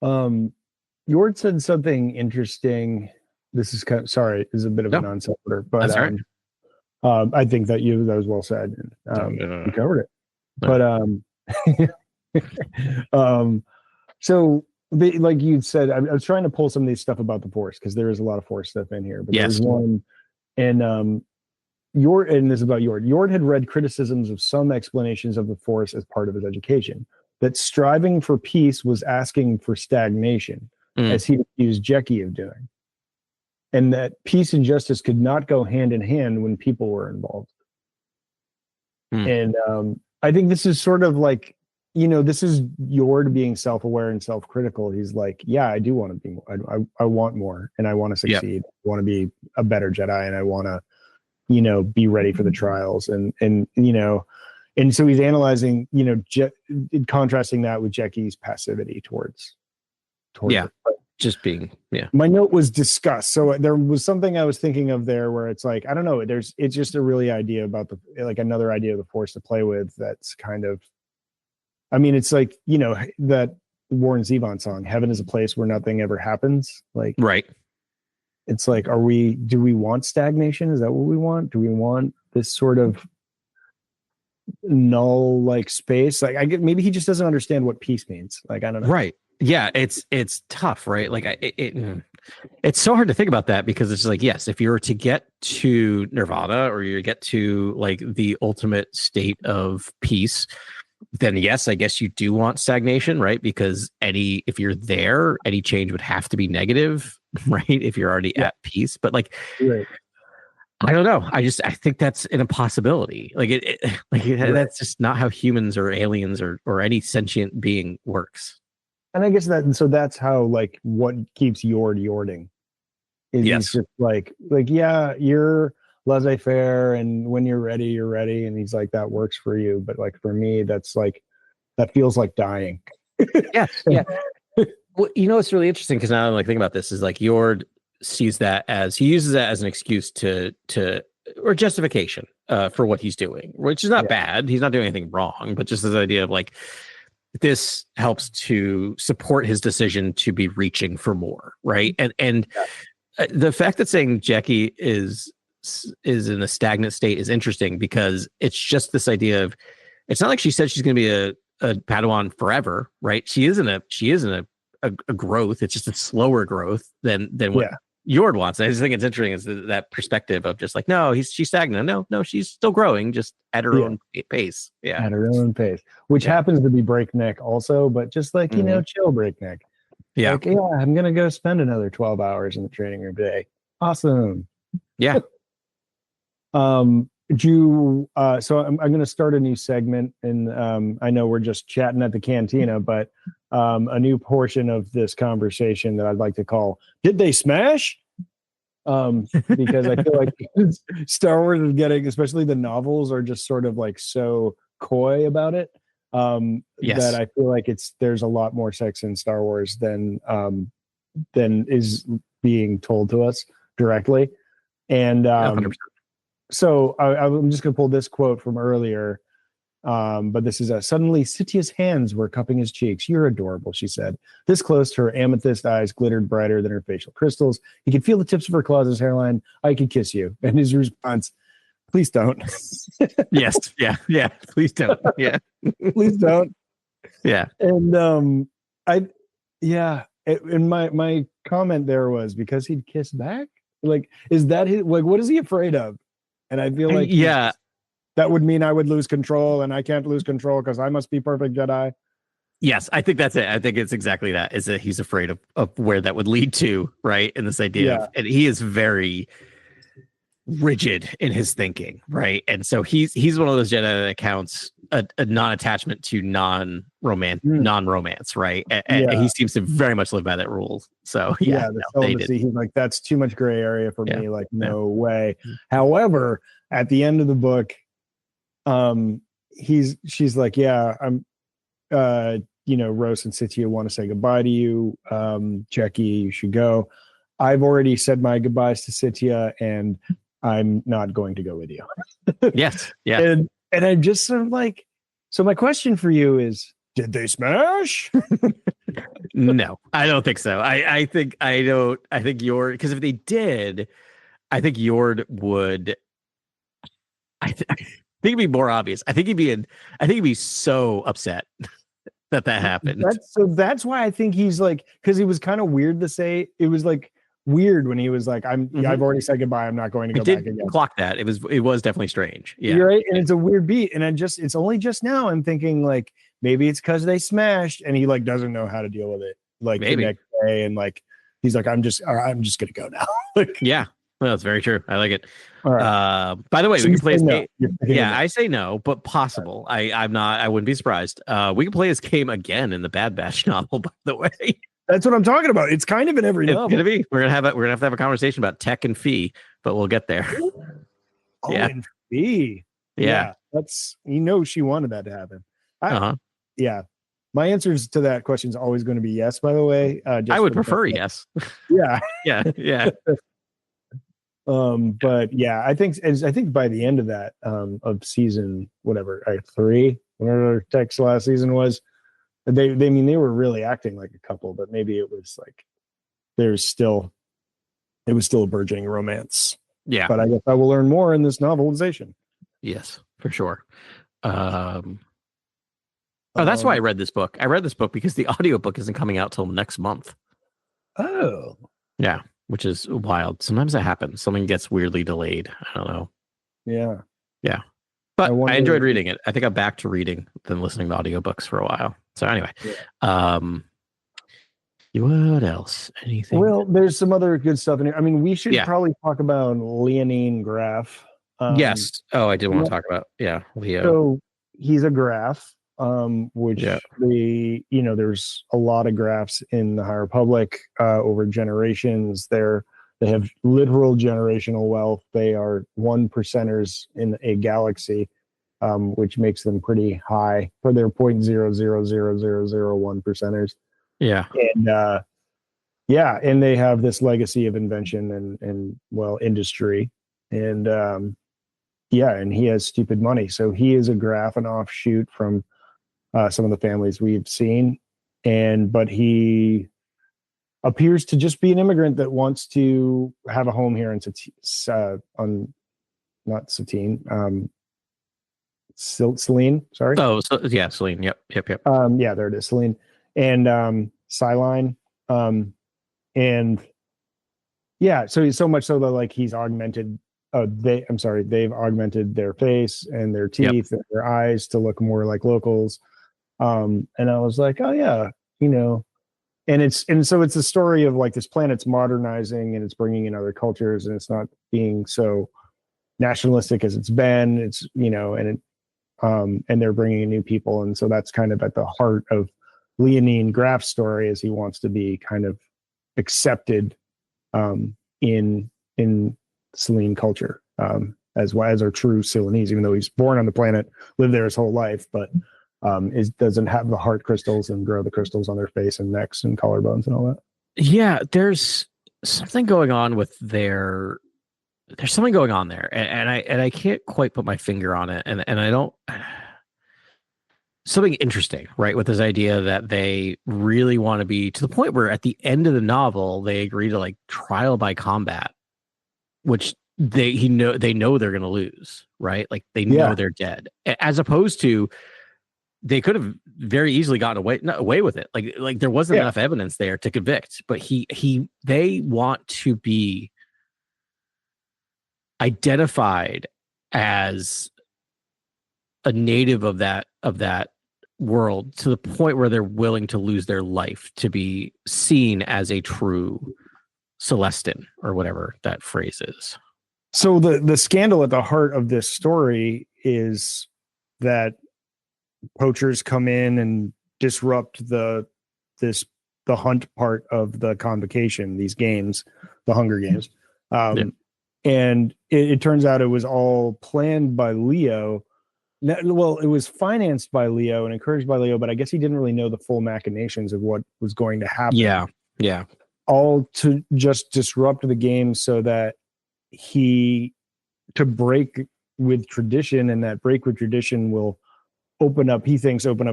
Yord said something interesting. This is kind of, sorry, this is a bit of a non-sequitur, but I think that was well said. You covered it. But so like you said, I was trying to pull some of these stuff about the Force, because there is a lot of Force stuff in here, but there's one, and Yord, and this is about Yord. Yord had read criticisms of some explanations of the Force as part of his education, that striving for peace was asking for stagnation, as he accused Jecki of doing, and that peace and justice could not go hand in hand when people were involved. And I think this is sort of like, this is Yord being self-aware and self-critical. He's like, I do want to be more. I want more, and I want to succeed. I want to be a better Jedi, and I want to be ready for the trials, and so he's analyzing, contrasting that with Jecki's passivity towards it. Just being, My note was disgust. So there was something I was thinking of there where it's like, I don't know, it's just a really idea about another idea of the Force to play with. That's kind of, I mean, it's like, that Warren Zevon song, "Heaven is a place where nothing ever happens." Like, right. It's like, do we want stagnation? Is that what we want? Do we want this sort of null like space? Like, maybe he just doesn't understand what peace means. Like, I don't know. Right. Yeah. It's tough, right? Like it's so hard to think about that, because it's like, yes, if you were to get to nirvana, or you get to like the ultimate state of peace, then yes, I guess you do want stagnation, right? Because if you're there, any change would have to be negative, right? If you're already at peace. But like, I don't know. I think that's an impossibility. Like that's just not how humans or aliens or any sentient being works. And I guess that's how, like, what keeps Yord Yording is he's just like, you're laissez-faire, and when you're ready, and he's like, that works for you, but like for me, that's like, that feels like dying. Yeah. Well, it's really interesting, because now I'm like thinking about this, is like Yord sees that he uses that as an excuse to or justification for what he's doing, which is not bad. He's not doing anything wrong, but just this idea of like, this helps to support his decision to be reaching for more, right? And the fact that saying Jecki is is in a stagnant state is interesting, because it's just this idea of, it's not like she said she's going to be a Padawan forever, right? She isn't a growth. It's just a slower growth than what Yord wants. I just think it's interesting is that perspective of just like, no, she's stagnant. No, she's still growing, just at her own pace. Yeah, at her own pace, which happens to be breakneck also, but just like chill breakneck. Yeah, like, I'm gonna go spend another 12 hours in the training room today. Awesome. Yeah. So I'm going to start a new segment, and I know we're just chatting at the cantina, but a new portion of this conversation that I'd like to call "Did They Smash?" Because I feel like Star Wars is getting, especially the novels, are just sort of like so coy about it. That I feel like there's a lot more sex in Star Wars than is being told to us directly, and so I'm just going to pull this quote from earlier. But this is suddenly Sitya's hands were cupping his cheeks. "You're adorable," she said. This close to her amethyst eyes glittered brighter than her facial crystals. He could feel the tips of her claws in his hairline. "I could kiss you." And his response, "Please don't." Yes. Yeah. Please don't. Yeah. Please don't. Yeah. And and my comment there was, because he'd kiss back. Like, is that his, like, what is he afraid of? And I feel like that would mean I would lose control, and I can't lose control because I must be perfect Jedi. Yes, I think that's it. I think it's exactly that, is that he's afraid of where that would lead to, right? And this idea of, and he is very rigid in his thinking, right? And so he's one of those Jedi that counts a non-attachment to non-romance, right? And he seems to very much live by that rule. So the celibacy, he's like, that's too much gray area for me. Like, no way. However, at the end of the book, she's like, I'm Rose and Sitya want to say goodbye to you. Jecki, you should go. I've already said my goodbyes to Sitya, and I'm not going to go with you. Yes. Yeah. And I'm just sort of like, so my question for you is, did they smash? No, I don't think so. I think Yord, because if they did, I think Yord would, I think it'd be more obvious. I think he'd be so upset that happened. That's why I think he's like, because he was kind of weird to say. It was like weird when he was like, I've already said goodbye. I'm not going to go back again. Clock that. It was definitely strange. Yeah. You're right. And it's a weird beat. And it's only just now I'm thinking, like, maybe it's because they smashed and he like doesn't know how to deal with it. Like maybe the next day, and like he's like, I'm just gonna go now. Like, yeah. Well, that's very true. I like it. All right. By the way, so we can play his game. Yeah, I say no, but possible. I wouldn't be surprised. We can play his game again in the Bad Batch novel, by the way. That's what I'm talking about. It's kind of in every novel. Gonna be. We're gonna have to have a conversation about Tech and Fee, but we'll get there. And Fee. Yeah. That's, she wanted that to happen. Yeah. My answers to that question is always going to be yes, by the way. I would prefer yes. Yeah. Yeah. But yeah, I think by the end of that, of season, 3, whatever Tech's last season was, they were really acting like a couple, but maybe it was like, it was still a burgeoning romance. Yeah. But I guess I will learn more in this novelization. Yes, for sure. That's why I read this book. I read this book because the audiobook isn't coming out till next month. Oh. Yeah, which is wild. Sometimes that happens. Something gets weirdly delayed. I don't know. Yeah. Yeah. But I enjoyed reading it. I think I'm back to reading than listening to audiobooks for a while. So anyway, what else? Anything? Well, there's some other good stuff in here. I mean, we should probably talk about Leonine Graf. Yes. Oh, I did want to talk about, Leo. So he's a Graf, which there's a lot of Grafs in the High Republic over generations. They have literal generational wealth. They are 1%ers in a galaxy, which makes them pretty high for their 0.0000001%ers. Yeah. And and they have this legacy of invention and industry. And and he has stupid money. So he is a Graf, an offshoot from some of the families we've seen. But he appears to just be an immigrant that wants to have a home here in not Satine, Celine. Sorry. Oh, so, yeah, Celine. Yep. Yeah, there it is, Celine, and Siline, and yeah. So much so that like he's augmented. They've augmented their face and their teeth and their eyes to look more like locals. And I was like, oh yeah, and so it's a story of like this planet's modernizing and it's bringing in other cultures and it's not being so nationalistic as it's been. It's and they're bringing in new people, and so that's kind of at the heart of Leonine Graff's story, as he wants to be kind of accepted in Celine culture as a true Celanese, even though he's born on the planet, lived there his whole life, but doesn't have the heart crystals and grow the crystals on their face and necks and collarbones and all that. Yeah, there's something going on with there's something going on there, and I can't quite put my finger on it, and I don't. Something interesting, right? With this idea that they really want to be to the point where at the end of the novel they agree to like trial by combat, which they know they're going to lose, right? Like they know they're dead, as opposed to they could have very easily gotten away with it. Like there wasn't enough evidence there to convict, but they want to be identified as a native of that world to the point where they're willing to lose their life to be seen as a true Celestin, or whatever that phrase is. So the scandal at the heart of this story is that poachers come in and disrupt the hunt part of the convocation, these games, the Hunger Games. And it turns out it was all planned by Leo. Well, it was financed by Leo and encouraged by Leo, but I guess he didn't really know the full machinations of what was going to happen. Yeah. All to just disrupt the game so that to break with tradition, and that break with tradition will open up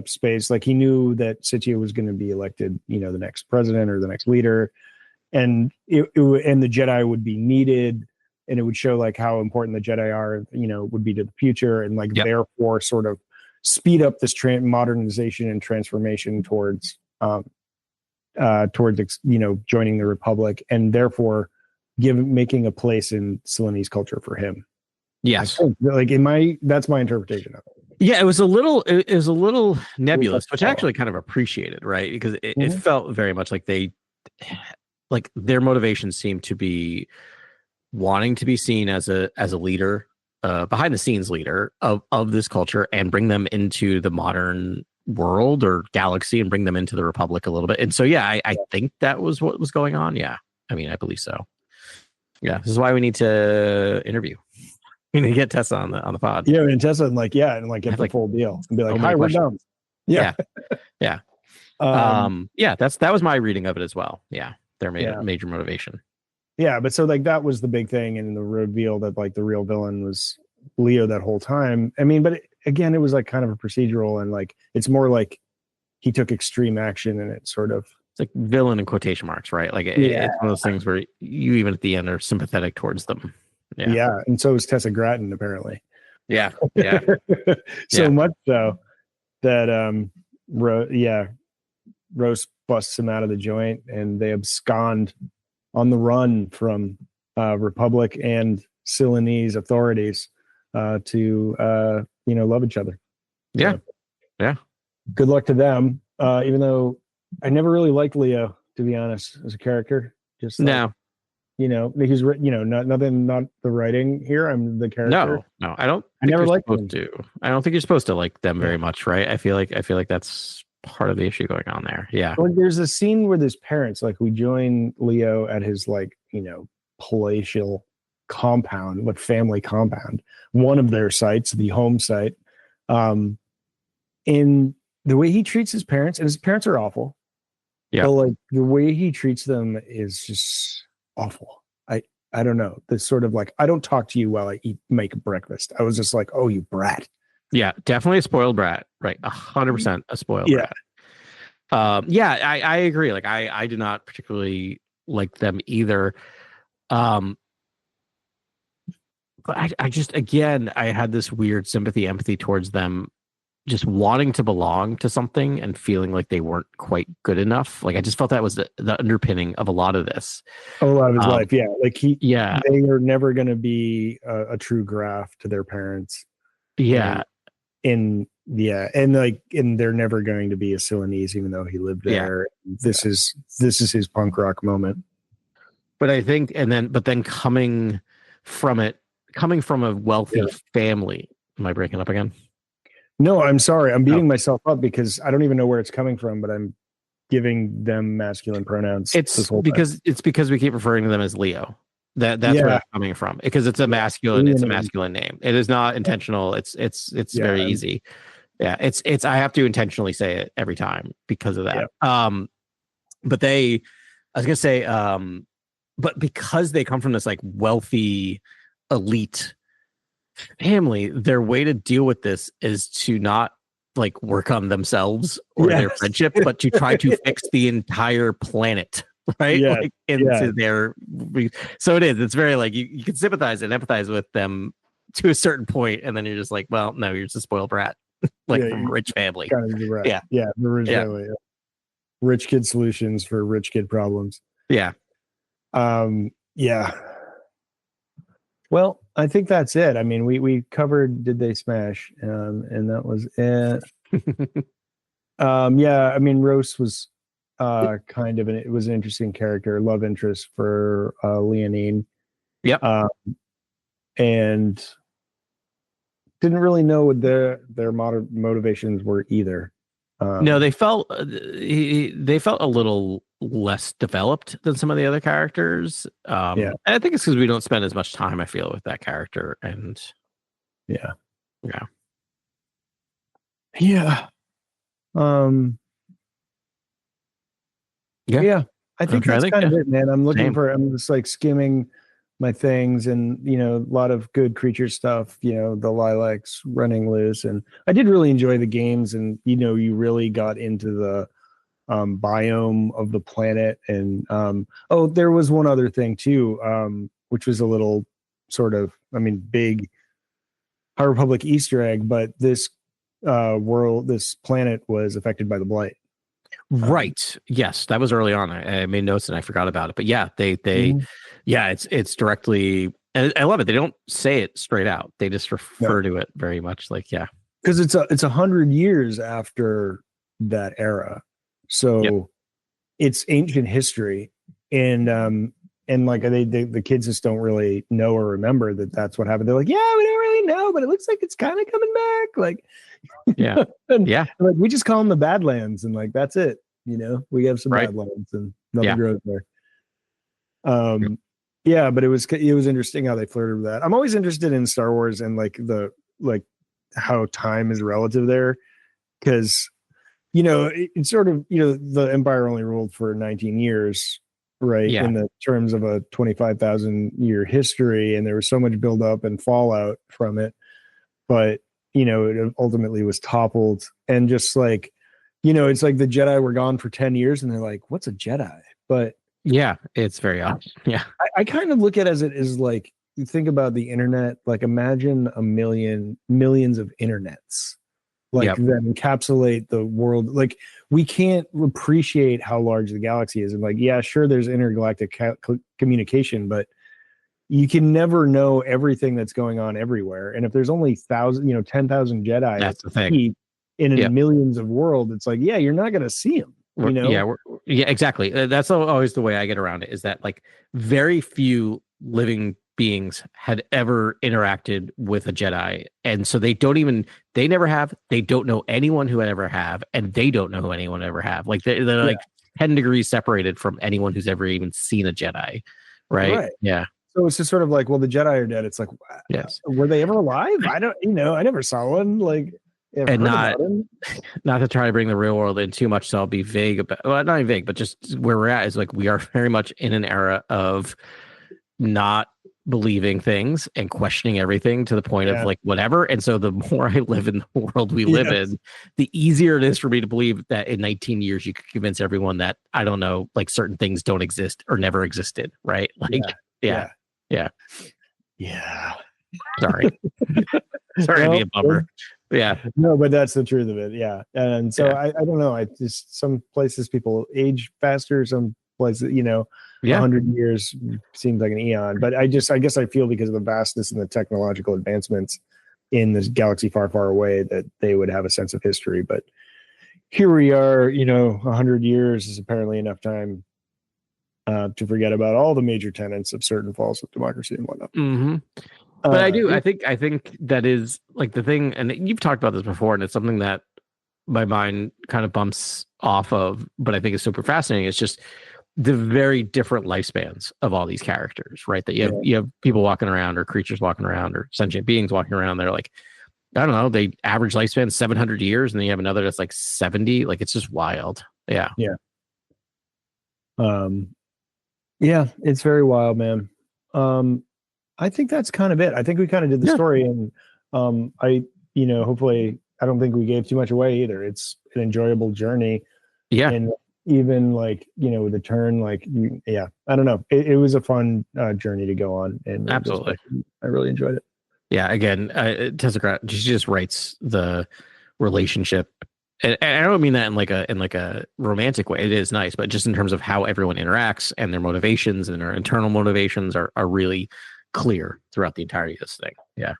space. Like he knew that Sitya was going to be elected, the next president or the next leader, and and the Jedi would be needed. And it would show like how important the Jedi are, would be to the future, and like therefore sort of speed up this modernization and transformation towards joining the Republic, and therefore making a place in Celanese culture for him. Yes, that's my interpretation of it. Yeah, it was a little nebulous, which I actually kind of appreciated, right? Because it felt very much like their motivation seemed to be wanting to be seen as a leader, behind the scenes leader of this culture, and bring them into the modern world or galaxy and bring them into the Republic a little bit. And so, I think that was what was going on. Yeah. I mean, I believe so. Yeah. This is why we need to interview. We need to get Tessa on the pod. Yeah. And Tessa and get the full deal and be like, hi, we're done. Yeah. Yeah. That was my reading of it as well. Yeah. Their major motivation. Yeah, but so that was the big thing, and the reveal that the real villain was Leo that whole time. I mean, but again, it was kind of a procedural, and it's more like he took extreme action, and it sort of it's like villain in quotation marks, right? It's one of those things where you even at the end are sympathetic towards them. Yeah, and so is Tessa Gratton apparently. Yeah. So much so that Rose busts him out of the joint, and they abscond on the run from Republic and Celanese authorities to love each other. Yeah. So, yeah. Good luck to them. Even though I never really liked Leo, to be honest, as a character. Just no. He's written, not the writing here. I'm the character. No, I don't. I never liked him. I don't think you're supposed to like them very much, right? I feel like that's part of the issue going on there. Yeah. Well, there's a scene where his parents, we join Leo at his palatial compound, family compound, one of their sites, the home site. In the way he treats his parents, and his parents are awful. Yeah. But the way he treats them is just awful. I don't know. This sort of I don't talk to you while I make breakfast. I was just oh, you brat. Yeah, definitely a spoiled brat, right? 100% a spoiled brat. I agree. Like I do not particularly like them either. But I just, again, I had this weird sympathy, empathy towards them, just wanting to belong to something and feeling like they weren't quite good enough. Like I just felt that was the underpinning of a lot of this. A lot of his life, yeah. Like yeah, they are never going to be a true graft to their parents. yeah, and they're never going to be a Celanese, even though he lived there. This is his punk rock moment. But I think, but then coming from a wealthy family. Am I breaking up again? No, I'm sorry. I'm beating myself up because I don't even know where it's coming from, but I'm giving them masculine pronouns. It's because we keep referring to them as Leo. That's where it's coming from, because it's a masculine name. It is not intentional. It's very easy. Yeah, it's I have to intentionally say it every time because of that. Yeah. But I was gonna say, but because they come from this like wealthy elite family, their way to deal with this is to not like work on themselves or their friendship, but to try to fix the entire planet. Right. Yeah. Like into their, so it's very like you can sympathize and empathize with them to a certain point, and then you're just like, well, no, you're just a spoiled brat. Like from a rich family. Kind of rat. Yeah. The rich family. Yeah. Rich kid solutions for rich kid problems. Yeah. Yeah. Well, I think that's it. I mean, we covered Did They Smash? And that was it. Yeah, I mean, Rose was kind of it was an interesting character, love interest for Leonine. Yep. And didn't really know what their motivations were either. No, they felt a little less developed than some of the other characters. And I think it's because we don't spend as much time, I feel, with that character. And yeah. I think that's kind of it, man. I'm just like skimming my things, and a lot of good creature stuff, the lilacs running loose, and I did really enjoy the games, and you really got into the biome of the planet. And there was one other thing too, which was a little sort of, big High Republic Easter egg, but this this planet was affected by the blight. Right. Yes, that was early on. I made notes and I forgot about it. But yeah, it's directly. And I love it. They don't say it straight out. They just refer to it very much like because it's 100 years after that era, so it's ancient history, and like the kids just don't really know or remember that that's what happened. They're like, yeah, we don't really know, but it looks like it's kind of coming back. Like, like we just call them the Badlands, and like that's it. We have some Badlands, and nothing grows there. But it was interesting how they flirted with that. I'm always interested in Star Wars and like how time is relative there, because it's sort of the Empire only ruled for 19 years. Right. In the terms of a 25,000 year history. And there was so much buildup and fallout from it. But, it ultimately was toppled. And just like, it's like the Jedi were gone for 10 years and they're like, what's a Jedi? But yeah, it's very odd. Yeah. I kind of look at it as like, you think about the internet, like imagine millions of internets. Like that encapsulate the world. Like we can't appreciate how large the galaxy is. And like, yeah, sure, there's intergalactic communication, but you can never know everything that's going on everywhere. And if there's only 10,000 Jedi, that's the thing. In millions of worlds, it's like, you're not going to see them. Exactly. That's always the way I get around it. Is that like very few living beings had ever interacted with a Jedi, and so they don't know anyone who would ever have, and they don't know who anyone ever have. Like they're like 10 degrees separated from anyone who's ever even seen a Jedi, right? Yeah. So it's just sort of like, well, the Jedi are dead. It's like, were they ever alive? I don't, I never saw one. Like, and not to try to bring the real world in too much, so I'll be vague about. Well, not even vague, but just where we're at is like we are very much in an era of not believing things and questioning everything to the point of like whatever. And so the more I live in the world we live in, the easier it is for me to believe that in 19 years you could convince everyone that, I don't know, like certain things don't exist or never existed, right? Like yeah. Sorry. Sorry to be a bummer. Yeah. No, but that's the truth of it. Yeah. And so I don't know. I just, some places people age faster, some places, 100 years seems like an eon. But I guess I feel because of the vastness and the technological advancements in this galaxy far, far away that they would have a sense of history. But here we are, 100 years is apparently enough time to forget about all the major tenets of certain falls of democracy and whatnot. Mm-hmm. But I think that is like the thing, and you've talked about this before, and it's something that my mind kind of bumps off of, but I think is super fascinating. It's just the very different lifespans of all these characters, right? That you have people walking around, or creatures walking around, or sentient beings walking around. They're like, I don't know, they average lifespan 700 years, and then you have another that's like 70. Like, it's just wild. Yeah. It's very wild, man. I think that's kind of it. I think we kind of did the story, and hopefully I don't think we gave too much away either. It's an enjoyable journey. Yeah. And even like, with a turn, like, I don't know. It was a fun journey to go on. And absolutely. I really enjoyed it. Yeah. Again, Tessa Gratton, she just writes the relationship. And I don't mean that in like a romantic way. It is nice, but just in terms of how everyone interacts and their motivations and their internal motivations are really clear throughout the entirety of this thing. Yeah.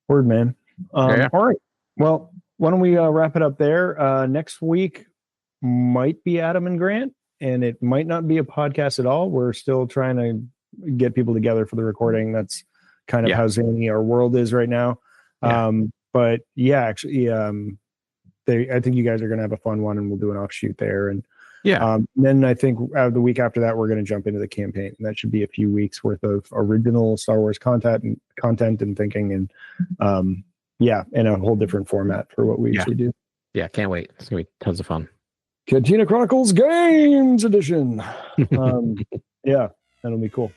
Word, man. All right. Well, why don't we wrap it up there? Next week might be Adam and Grant, and it might not be a podcast at all. We're still trying to get people together for the recording. That's kind of how zany our world is right now. But actually, I think you guys are going to have a fun one, and we'll do an offshoot there. And then I think the week after that, we're going to jump into the campaign, and that should be a few weeks worth of original Star Wars content and thinking, and in a whole different format for what we usually do. Yeah, can't wait. It's gonna be tons of fun. Cantina Chronicles Games Edition. That'll be cool.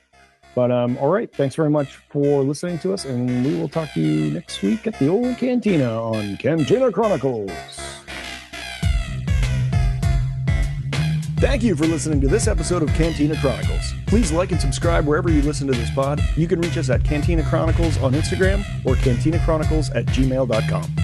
But all right, thanks very much for listening to us, and we will talk to you next week at the old Cantina on Cantina Chronicles. Thank you for listening to this episode of Cantina Chronicles. Please like and subscribe wherever you listen to this pod. You can reach us at Cantina Chronicles on Instagram or cantinachronicles@gmail.com.